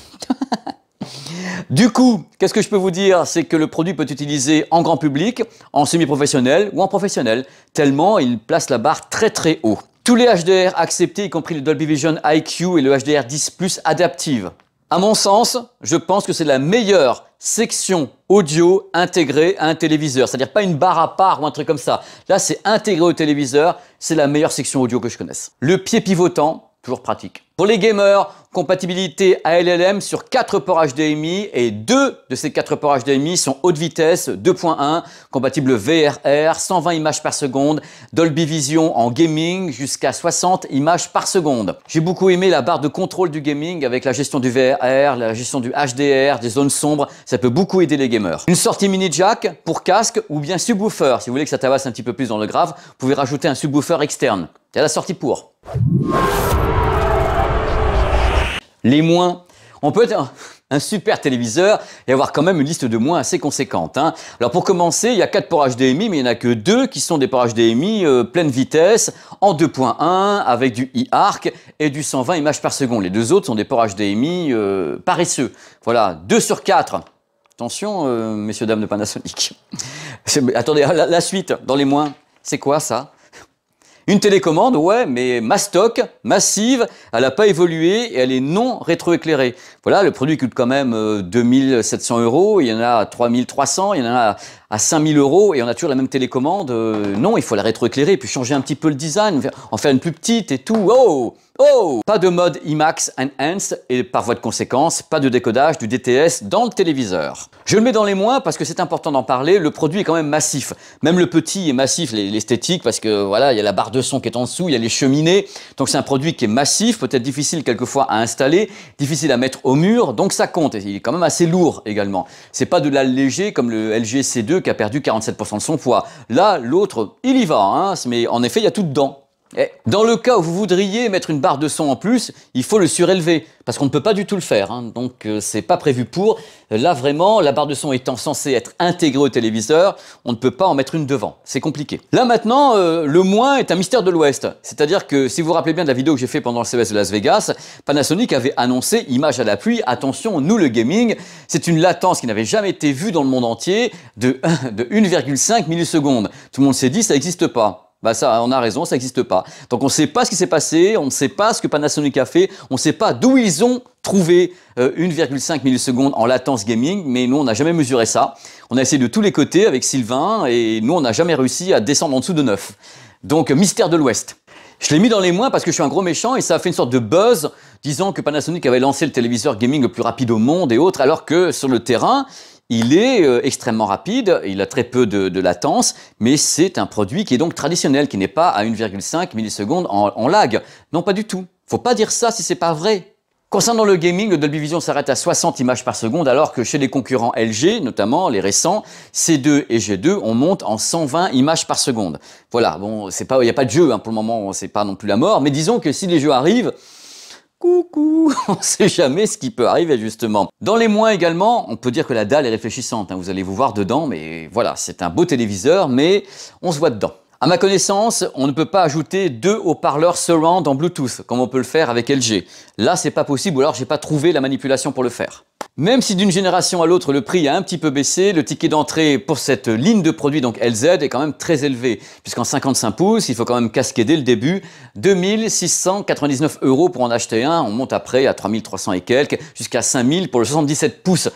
Du coup, qu'est-ce que je peux vous dire? C'est que le produit peut être utilisé en grand public, en semi-professionnel ou en professionnel, tellement il place la barre très très haut. Tous les HDR acceptés, y compris le Dolby Vision IQ et le HDR10+ Adaptive. À mon sens, je pense que c'est la meilleure section audio intégrée à un téléviseur. C'est-à-dire pas une barre à part ou un truc comme ça. Là, c'est intégré au téléviseur. C'est la meilleure section audio que je connaisse. Le pied pivotant, toujours pratique. Pour les gamers, compatibilité ALLM sur 4 ports HDMI et 2 de ces 4 ports HDMI sont haute vitesse 2.1, compatible VRR, 120 images par seconde, Dolby Vision en gaming jusqu'à 60 images par seconde. J'ai beaucoup aimé la barre de contrôle du gaming avec la gestion du VRR, la gestion du HDR, des zones sombres, ça peut beaucoup aider les gamers. Une sortie mini jack pour casque ou bien subwoofer, si vous voulez que ça tabasse un petit peu plus dans le grave, vous pouvez rajouter un subwoofer externe. Il y a la sortie pour. Les moins, on peut être un super téléviseur et avoir quand même une liste de moins assez conséquente. Hein. Alors pour commencer, il y a 4 ports HDMI, mais il n'y en a que 2 qui sont des ports HDMI pleine vitesse en 2.1 avec du e-arc et du 120 images par seconde. Les 2 autres sont des ports HDMI paresseux. Voilà, 2 sur 4. Attention, messieurs, dames de Panasonic. Attendez, la suite, dans les moins, c'est quoi ça ? Une télécommande, ouais, mais mastoc, massive, elle n'a pas évolué et elle est non rétroéclairée. Voilà, le produit coûte quand même 2700 €, il y en a à 3300, il y en a à 5000 € et on a toujours la même télécommande. Non, il faut la rétroéclairer, puis changer un petit peu le design, en faire une plus petite et tout. Oh! Oh! Pas de mode IMAX Enhanced et par voie de conséquence, pas de décodage du DTS dans le téléviseur. Je le mets dans les moins parce que c'est important d'en parler, le produit est quand même massif. Même le petit est massif, l'esthétique, parce que voilà, il y a la barre de son qui est en dessous, il y a les cheminées. Donc c'est un produit qui est massif, peut-être difficile quelquefois à installer, difficile à mettre au mur, donc ça compte. Et il est quand même assez lourd également. C'est pas de l'alléger comme le LG C2 qui a perdu 47% de son poids. Là, l'autre, il y va, hein, mais en effet, il y a tout dedans. Et dans le cas où vous voudriez mettre une barre de son en plus, il faut le surélever, parce qu'on ne peut pas du tout le faire, hein, donc c'est pas prévu pour. Là vraiment, la barre de son étant censée être intégrée au téléviseur, on ne peut pas en mettre une devant, c'est compliqué. Là maintenant, le moins est un mystère de l'Ouest, c'est-à-dire que si vous vous rappelez bien de la vidéo que j'ai fait pendant le CES de Las Vegas, Panasonic avait annoncé, image à l'appui, attention, nous le gaming, c'est une latence qui n'avait jamais été vue dans le monde entier de 1,5 millisecondes. Tout le monde s'est dit, ça n'existe pas. Bah ça, on a raison, ça n'existe pas. Donc on ne sait pas ce qui s'est passé, on ne sait pas ce que Panasonic a fait, on ne sait pas d'où ils ont trouver 1,5 millisecondes en latence gaming, mais nous, on n'a jamais mesuré ça. On a essayé de tous les côtés avec Sylvain, et nous, on n'a jamais réussi à descendre en dessous de 9. Donc, mystère de l'Ouest. Je l'ai mis dans les moins parce que je suis un gros méchant et ça a fait une sorte de buzz disant que Panasonic avait lancé le téléviseur gaming le plus rapide au monde et autres, alors que sur le terrain, il est extrêmement rapide, il a très peu de latence, mais c'est un produit qui est donc traditionnel, qui n'est pas à 1,5 millisecondes en lag. Non, pas du tout. Faut pas dire ça si c'est pas vrai. Concernant le gaming, le Dolby Vision s'arrête à 60 images par seconde, alors que chez les concurrents LG, notamment les récents, C2 et G2, on monte en 120 images par seconde. Voilà, bon, il n'y a pas de jeu, hein, pour le moment, c'est pas non plus la mort, mais disons que si les jeux arrivent, coucou, on ne sait jamais ce qui peut arriver justement. Dans les moins également, on peut dire que la dalle est réfléchissante, hein, vous allez vous voir dedans, mais voilà, c'est un beau téléviseur, mais on se voit dedans. À ma connaissance, on ne peut pas ajouter 2 haut-parleurs surround en Bluetooth, comme on peut le faire avec LG. Là, c'est pas possible, ou alors j'ai pas trouvé la manipulation pour le faire. Même si d'une génération à l'autre, le prix a un petit peu baissé, le ticket d'entrée pour cette ligne de produits, donc LZ, est quand même très élevé. Puisqu'en 55 pouces, il faut quand même casquer dès le début 2 699 € pour en acheter un. On monte après à 3 300 et quelques, jusqu'à 5 000 pour le 77 pouces.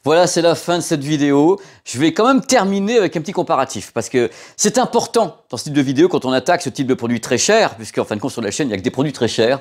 Voilà, c'est la fin de cette vidéo. Je vais quand même terminer avec un petit comparatif parce que c'est important dans ce type de vidéo quand on attaque ce type de produit très cher, puisqu'en fin de compte sur la chaîne, il n'y a que des produits très chers,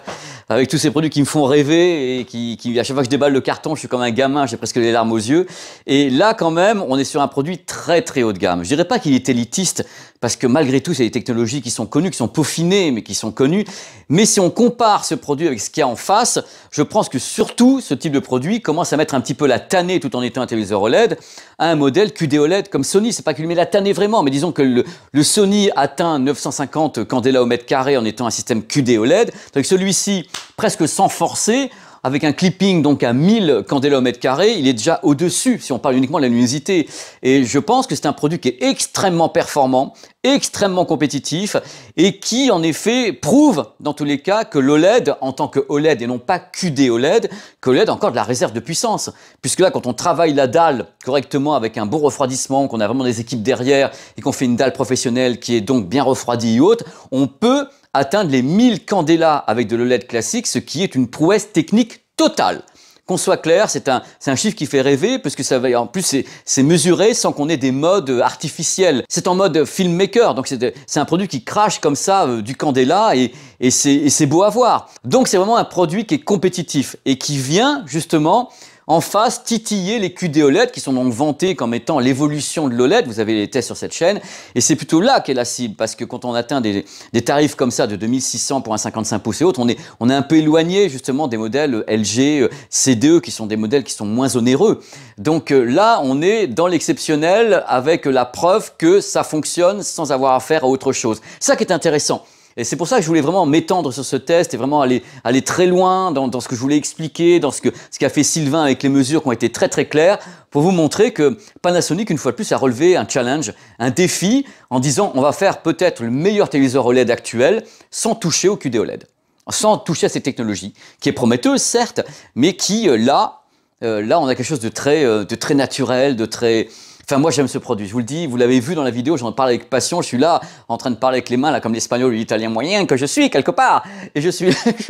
avec tous ces produits qui me font rêver et qui à chaque fois que je déballe le carton, je suis comme un gamin, j'ai presque les larmes aux yeux. Et là, quand même, on est sur un produit très très haut de gamme. Je dirais pas qu'il est élitiste, parce que malgré tout, c'est des technologies qui sont connues, qui sont peaufinées, mais qui sont connues. Mais si on compare ce produit avec ce qu'il y a en face, je pense que surtout, ce type de produit commence à mettre un petit peu la tannée tout en étant un téléviseur OLED à un modèle QD OLED comme Sony. C'est pas qu'il met la tannée vraiment, mais disons que le Sony atteint 950 candela au mètre carré en étant un système QD OLED. Donc celui-ci, presque sans forcer, avec un clipping donc à 1000 candela au mètre carré, il est déjà au-dessus, si on parle uniquement de la luminosité. Et je pense que c'est un produit qui est extrêmement performant, extrêmement compétitif, et qui en effet prouve dans tous les cas que l'OLED, en tant que OLED et non pas QD OLED, que l'OLED a encore de la réserve de puissance. Puisque là, quand on travaille la dalle correctement avec un bon refroidissement, qu'on a vraiment des équipes derrière, et qu'on fait une dalle professionnelle qui est donc bien refroidie et haute, on peut atteindre les 1000 candela avec de l'OLED classique, ce qui est une prouesse technique totale. Qu'on soit clair, c'est un chiffre qui fait rêver, parce que ça va, en plus c'est mesuré sans qu'on ait des modes artificiels. C'est en mode filmmaker, donc c'est un produit qui crache comme ça du candela et c'est beau à voir. Donc c'est vraiment un produit qui est compétitif et qui vient justement en face titiller les QD OLED qui sont donc vantés comme étant l'évolution de l'OLED. Vous avez les tests sur cette chaîne et c'est plutôt là qu'est la cible, parce que quand on atteint des tarifs comme ça de 2600 pour un 55 pouces et autres, on est un peu éloigné justement des modèles LG, C2 qui sont des modèles qui sont moins onéreux. Donc là, on est dans l'exceptionnel avec la preuve que ça fonctionne sans avoir affaire à autre chose. Ça qui est intéressant. Et c'est pour ça que je voulais vraiment m'étendre sur ce test et vraiment aller très loin dans ce que je voulais expliquer, dans ce qu'a fait Sylvain avec les mesures qui ont été très très claires, pour vous montrer que Panasonic, une fois de plus, a relevé un challenge, un défi, en disant on va faire peut-être le meilleur téléviseur OLED actuel sans toucher au QD OLED, sans toucher à cette technologie, qui est prometteuse certes, mais qui là on a quelque chose de très naturel, de très... Enfin, moi, j'aime ce produit. Je vous le dis, vous l'avez vu dans la vidéo, j'en parle avec passion. Je suis là, en train de parler avec les mains, là, comme l'espagnol ou l'italien moyen que je suis, quelque part. Et je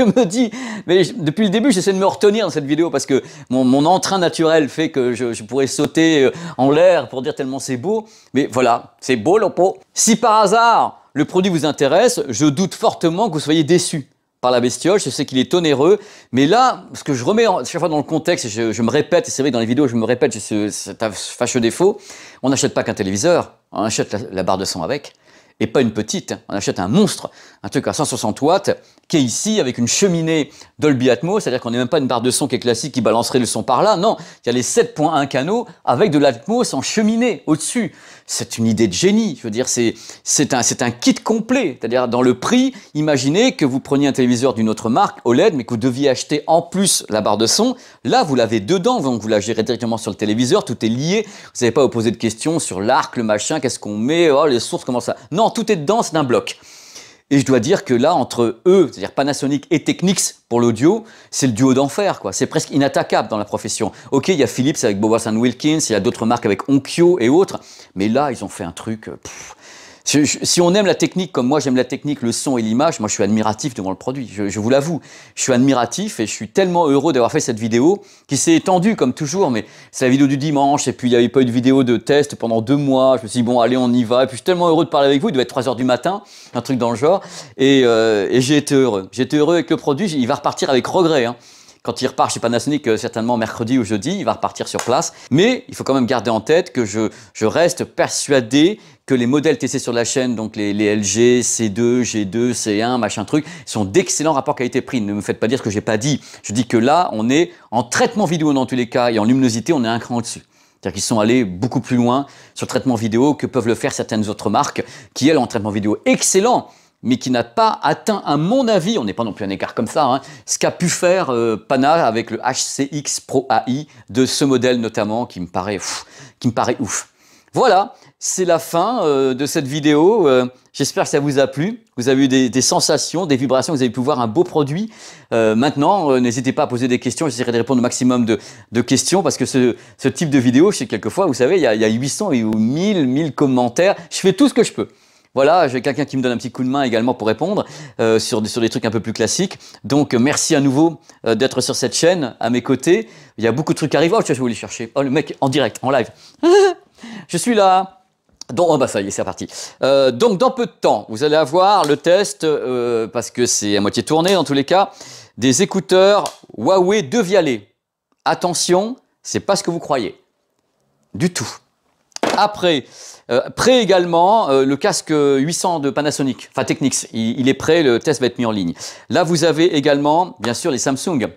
me dis, mais depuis le début, j'essaie de me retenir dans cette vidéo parce que mon entrain naturel fait que je pourrais sauter en l'air pour dire tellement c'est beau. Mais voilà, c'est beau, l'oppo. Si par hasard, le produit vous intéresse, je doute fortement que vous soyez déçus par la bestiole. Je sais qu'il est onéreux, mais là, ce que je remets chaque fois dans le contexte, je me répète, et c'est vrai que dans les vidéos, je me répète, j'ai cet fâcheux défaut, on n'achète pas qu'un téléviseur, on achète la barre de son avec, et pas une petite, on achète un monstre, un truc à 160 watts, qui est ici avec une cheminée Dolby Atmos, c'est-à-dire qu'on n'est même pas une barre de son qui est classique, qui balancerait le son par là, non, il y a les 7.1 canaux avec de l'Atmos en cheminée au-dessus. C'est une idée de génie, je veux dire, c'est un kit complet, c'est-à-dire dans le prix, imaginez que vous preniez un téléviseur d'une autre marque, OLED, mais que vous deviez acheter en plus la barre de son, là vous l'avez dedans, donc vous la gérez directement sur le téléviseur, tout est lié, vous n'avez pas à vous poser de questions sur l'arc, le machin, qu'est-ce qu'on met, oh, les sources, comment ça... Non, tout est dedans, c'est un bloc. Et je dois dire que là, entre eux, c'est-à-dire Panasonic et Technics pour l'audio, c'est le duo d'enfer, quoi. C'est presque inattaquable dans la profession. Ok, il y a Philips avec Bowers & Wilkins, il y a d'autres marques avec Onkyo et autres, mais là, ils ont fait un truc... Si on aime la technique comme moi j'aime la technique, le son et l'image, moi je suis admiratif devant le produit, je vous l'avoue. Je suis admiratif et je suis tellement heureux d'avoir fait cette vidéo qui s'est étendue comme toujours, mais c'est la vidéo du dimanche et puis il n'y avait pas eu de vidéo de test pendant 2 mois. Je me suis dit bon allez on y va et puis je suis tellement heureux de parler avec vous, il doit être 3 h du matin, un truc dans le genre et j'ai été heureux. J'ai été heureux avec le produit, il va repartir avec regret. Hein. Quand il repart chez Panasonic, certainement mercredi ou jeudi, il va repartir sur place. Mais il faut quand même garder en tête que je reste persuadé que les modèles testés sur la chaîne, donc les LG, C2, G2, C1, machin truc, sont d'excellents rapports qualité-prix. Ne me faites pas dire ce que j'ai pas dit. Je dis que là, on est en traitement vidéo dans tous les cas et en luminosité, on est un cran au-dessus. C'est-à-dire qu'ils sont allés beaucoup plus loin sur le traitement vidéo que peuvent le faire certaines autres marques qui, elles, ont un traitement vidéo excellent, mais qui n'a pas atteint, à mon avis, on n'est pas non plus un écart comme ça, hein, ce qu'a pu faire Pana avec le HCX Pro AI de ce modèle notamment, qui me paraît ouf. Voilà, c'est la fin de cette vidéo. J'espère que ça vous a plu. Vous avez eu des sensations, des vibrations, vous avez pu voir un beau produit. Maintenant, n'hésitez pas à poser des questions. J'essaierai de répondre au maximum de questions parce que ce type de vidéo, je sais quelquefois, vous savez, il y a 800 ou 1000 commentaires. Je fais tout ce que je peux. Voilà, j'ai quelqu'un qui me donne un petit coup de main également pour répondre sur des trucs un peu plus classiques. Donc, merci à nouveau d'être sur cette chaîne, à mes côtés. Il y a beaucoup de trucs qui arrivent. Oh, je vais vous les chercher. Oh, le mec en direct, en live. Je suis là. Donc, oh bah ça y est, c'est parti. Donc, dans peu de temps, vous allez avoir le test, parce que c'est à moitié tourné dans tous les cas, des écouteurs Huawei Devialet. Attention, c'est pas ce que vous croyez. Du tout. Après, prêt également, le casque 800 de Panasonic, enfin Technics, il est prêt, le test va être mis en ligne. Là, vous avez également, bien sûr, les Samsung,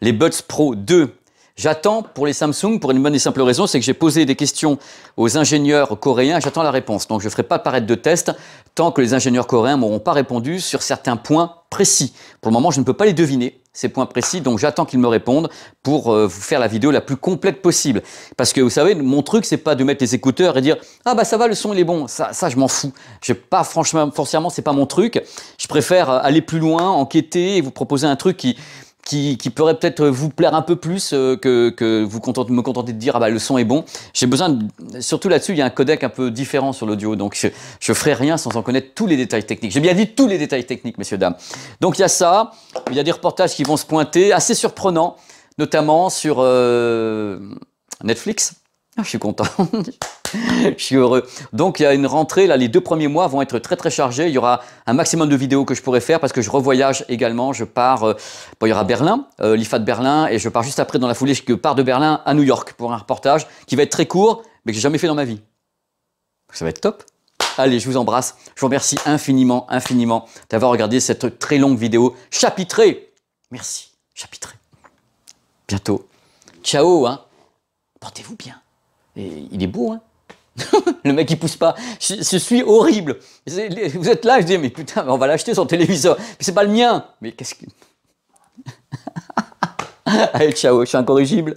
les Buds Pro 2. J'attends pour les Samsung, pour une bonne et simple raison, c'est que j'ai posé des questions aux ingénieurs coréens, j'attends la réponse. Donc je ne ferai pas paraître de test tant que les ingénieurs coréens m'auront pas répondu sur certains points précis. Pour le moment, je ne peux pas les deviner, ces points précis, donc j'attends qu'ils me répondent pour vous faire la vidéo la plus complète possible. Parce que vous savez, mon truc, c'est pas de mettre les écouteurs et dire « Ah bah ça va, le son il est bon ». Ça je m'en fous. J'ai pas, franchement, forcément, c'est pas mon truc. Je préfère aller plus loin, enquêter et vous proposer un truc qui pourrait peut-être vous plaire un peu plus que vous me contenter de dire ah bah le son est bon. J'ai besoin surtout là-dessus, il y a un codec un peu différent sur l'audio, donc je ferai rien sans en connaître tous les détails techniques. J'ai bien dit tous les détails techniques, messieurs dames. Donc il y a ça, il y a des reportages qui vont se pointer, assez surprenants, notamment sur Netflix. Ah, je suis content. Je suis heureux. Donc, il y a une rentrée. Là, les 2 premiers mois vont être très, très chargés. Il y aura un maximum de vidéos que je pourrai faire parce que je revoyage également. Je pars, bon, il y aura Berlin, l'IFA de Berlin, et je pars juste après dans la foulée. Je pars de Berlin à New York pour un reportage qui va être très court, mais que j'ai jamais fait dans ma vie. Ça va être top. Allez, je vous embrasse. Je vous remercie infiniment, infiniment d'avoir regardé cette très longue vidéo chapitrée. Merci, chapitrée. Bientôt. Ciao, hein. Portez-vous bien. Et il est beau, hein. Le mec il pousse pas. Je suis horrible. Vous êtes là, je dis mais putain, on va l'acheter son téléviseur. Mais c'est pas le mien. Mais qu'est-ce que... Allez, ciao, je suis incorrigible.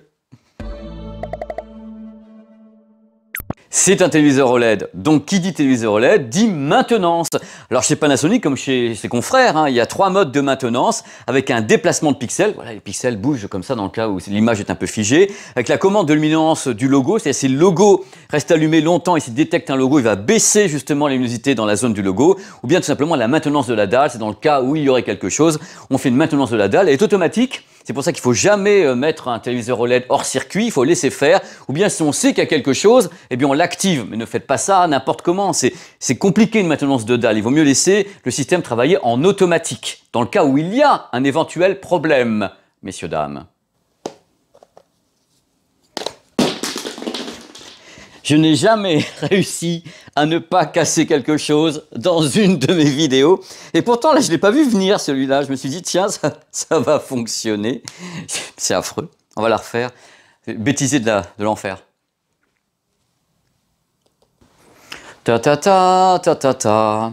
C'est un téléviseur OLED, donc qui dit téléviseur OLED dit maintenance. Alors chez Panasonic, comme chez ses confrères, hein, il y a 3 modes de maintenance avec un déplacement de pixels. Voilà, les pixels bougent comme ça dans le cas où l'image est un peu figée. Avec la commande de luminance du logo, c'est-à-dire si le logo reste allumé longtemps et s'il détecte un logo, il va baisser justement la luminosité dans la zone du logo. Ou bien tout simplement la maintenance de la dalle, c'est dans le cas où il y aurait quelque chose, on fait une maintenance de la dalle, elle est automatique. C'est pour ça qu'il ne faut jamais mettre un téléviseur OLED hors circuit, il faut laisser faire. Ou bien si on sait qu'il y a quelque chose, eh bien on l'active. Mais ne faites pas ça n'importe comment, c'est compliqué une maintenance de dalle. Il vaut mieux laisser le système travailler en automatique, dans le cas où il y a un éventuel problème, messieurs, dames. Je n'ai jamais réussi à ne pas casser quelque chose dans une de mes vidéos. Et pourtant, là, je ne l'ai pas vu venir, celui-là. Je me suis dit, tiens, ça va fonctionner. C'est affreux. On va la refaire. Bêtiser de l'enfer. Ta ta ta ta ta ta.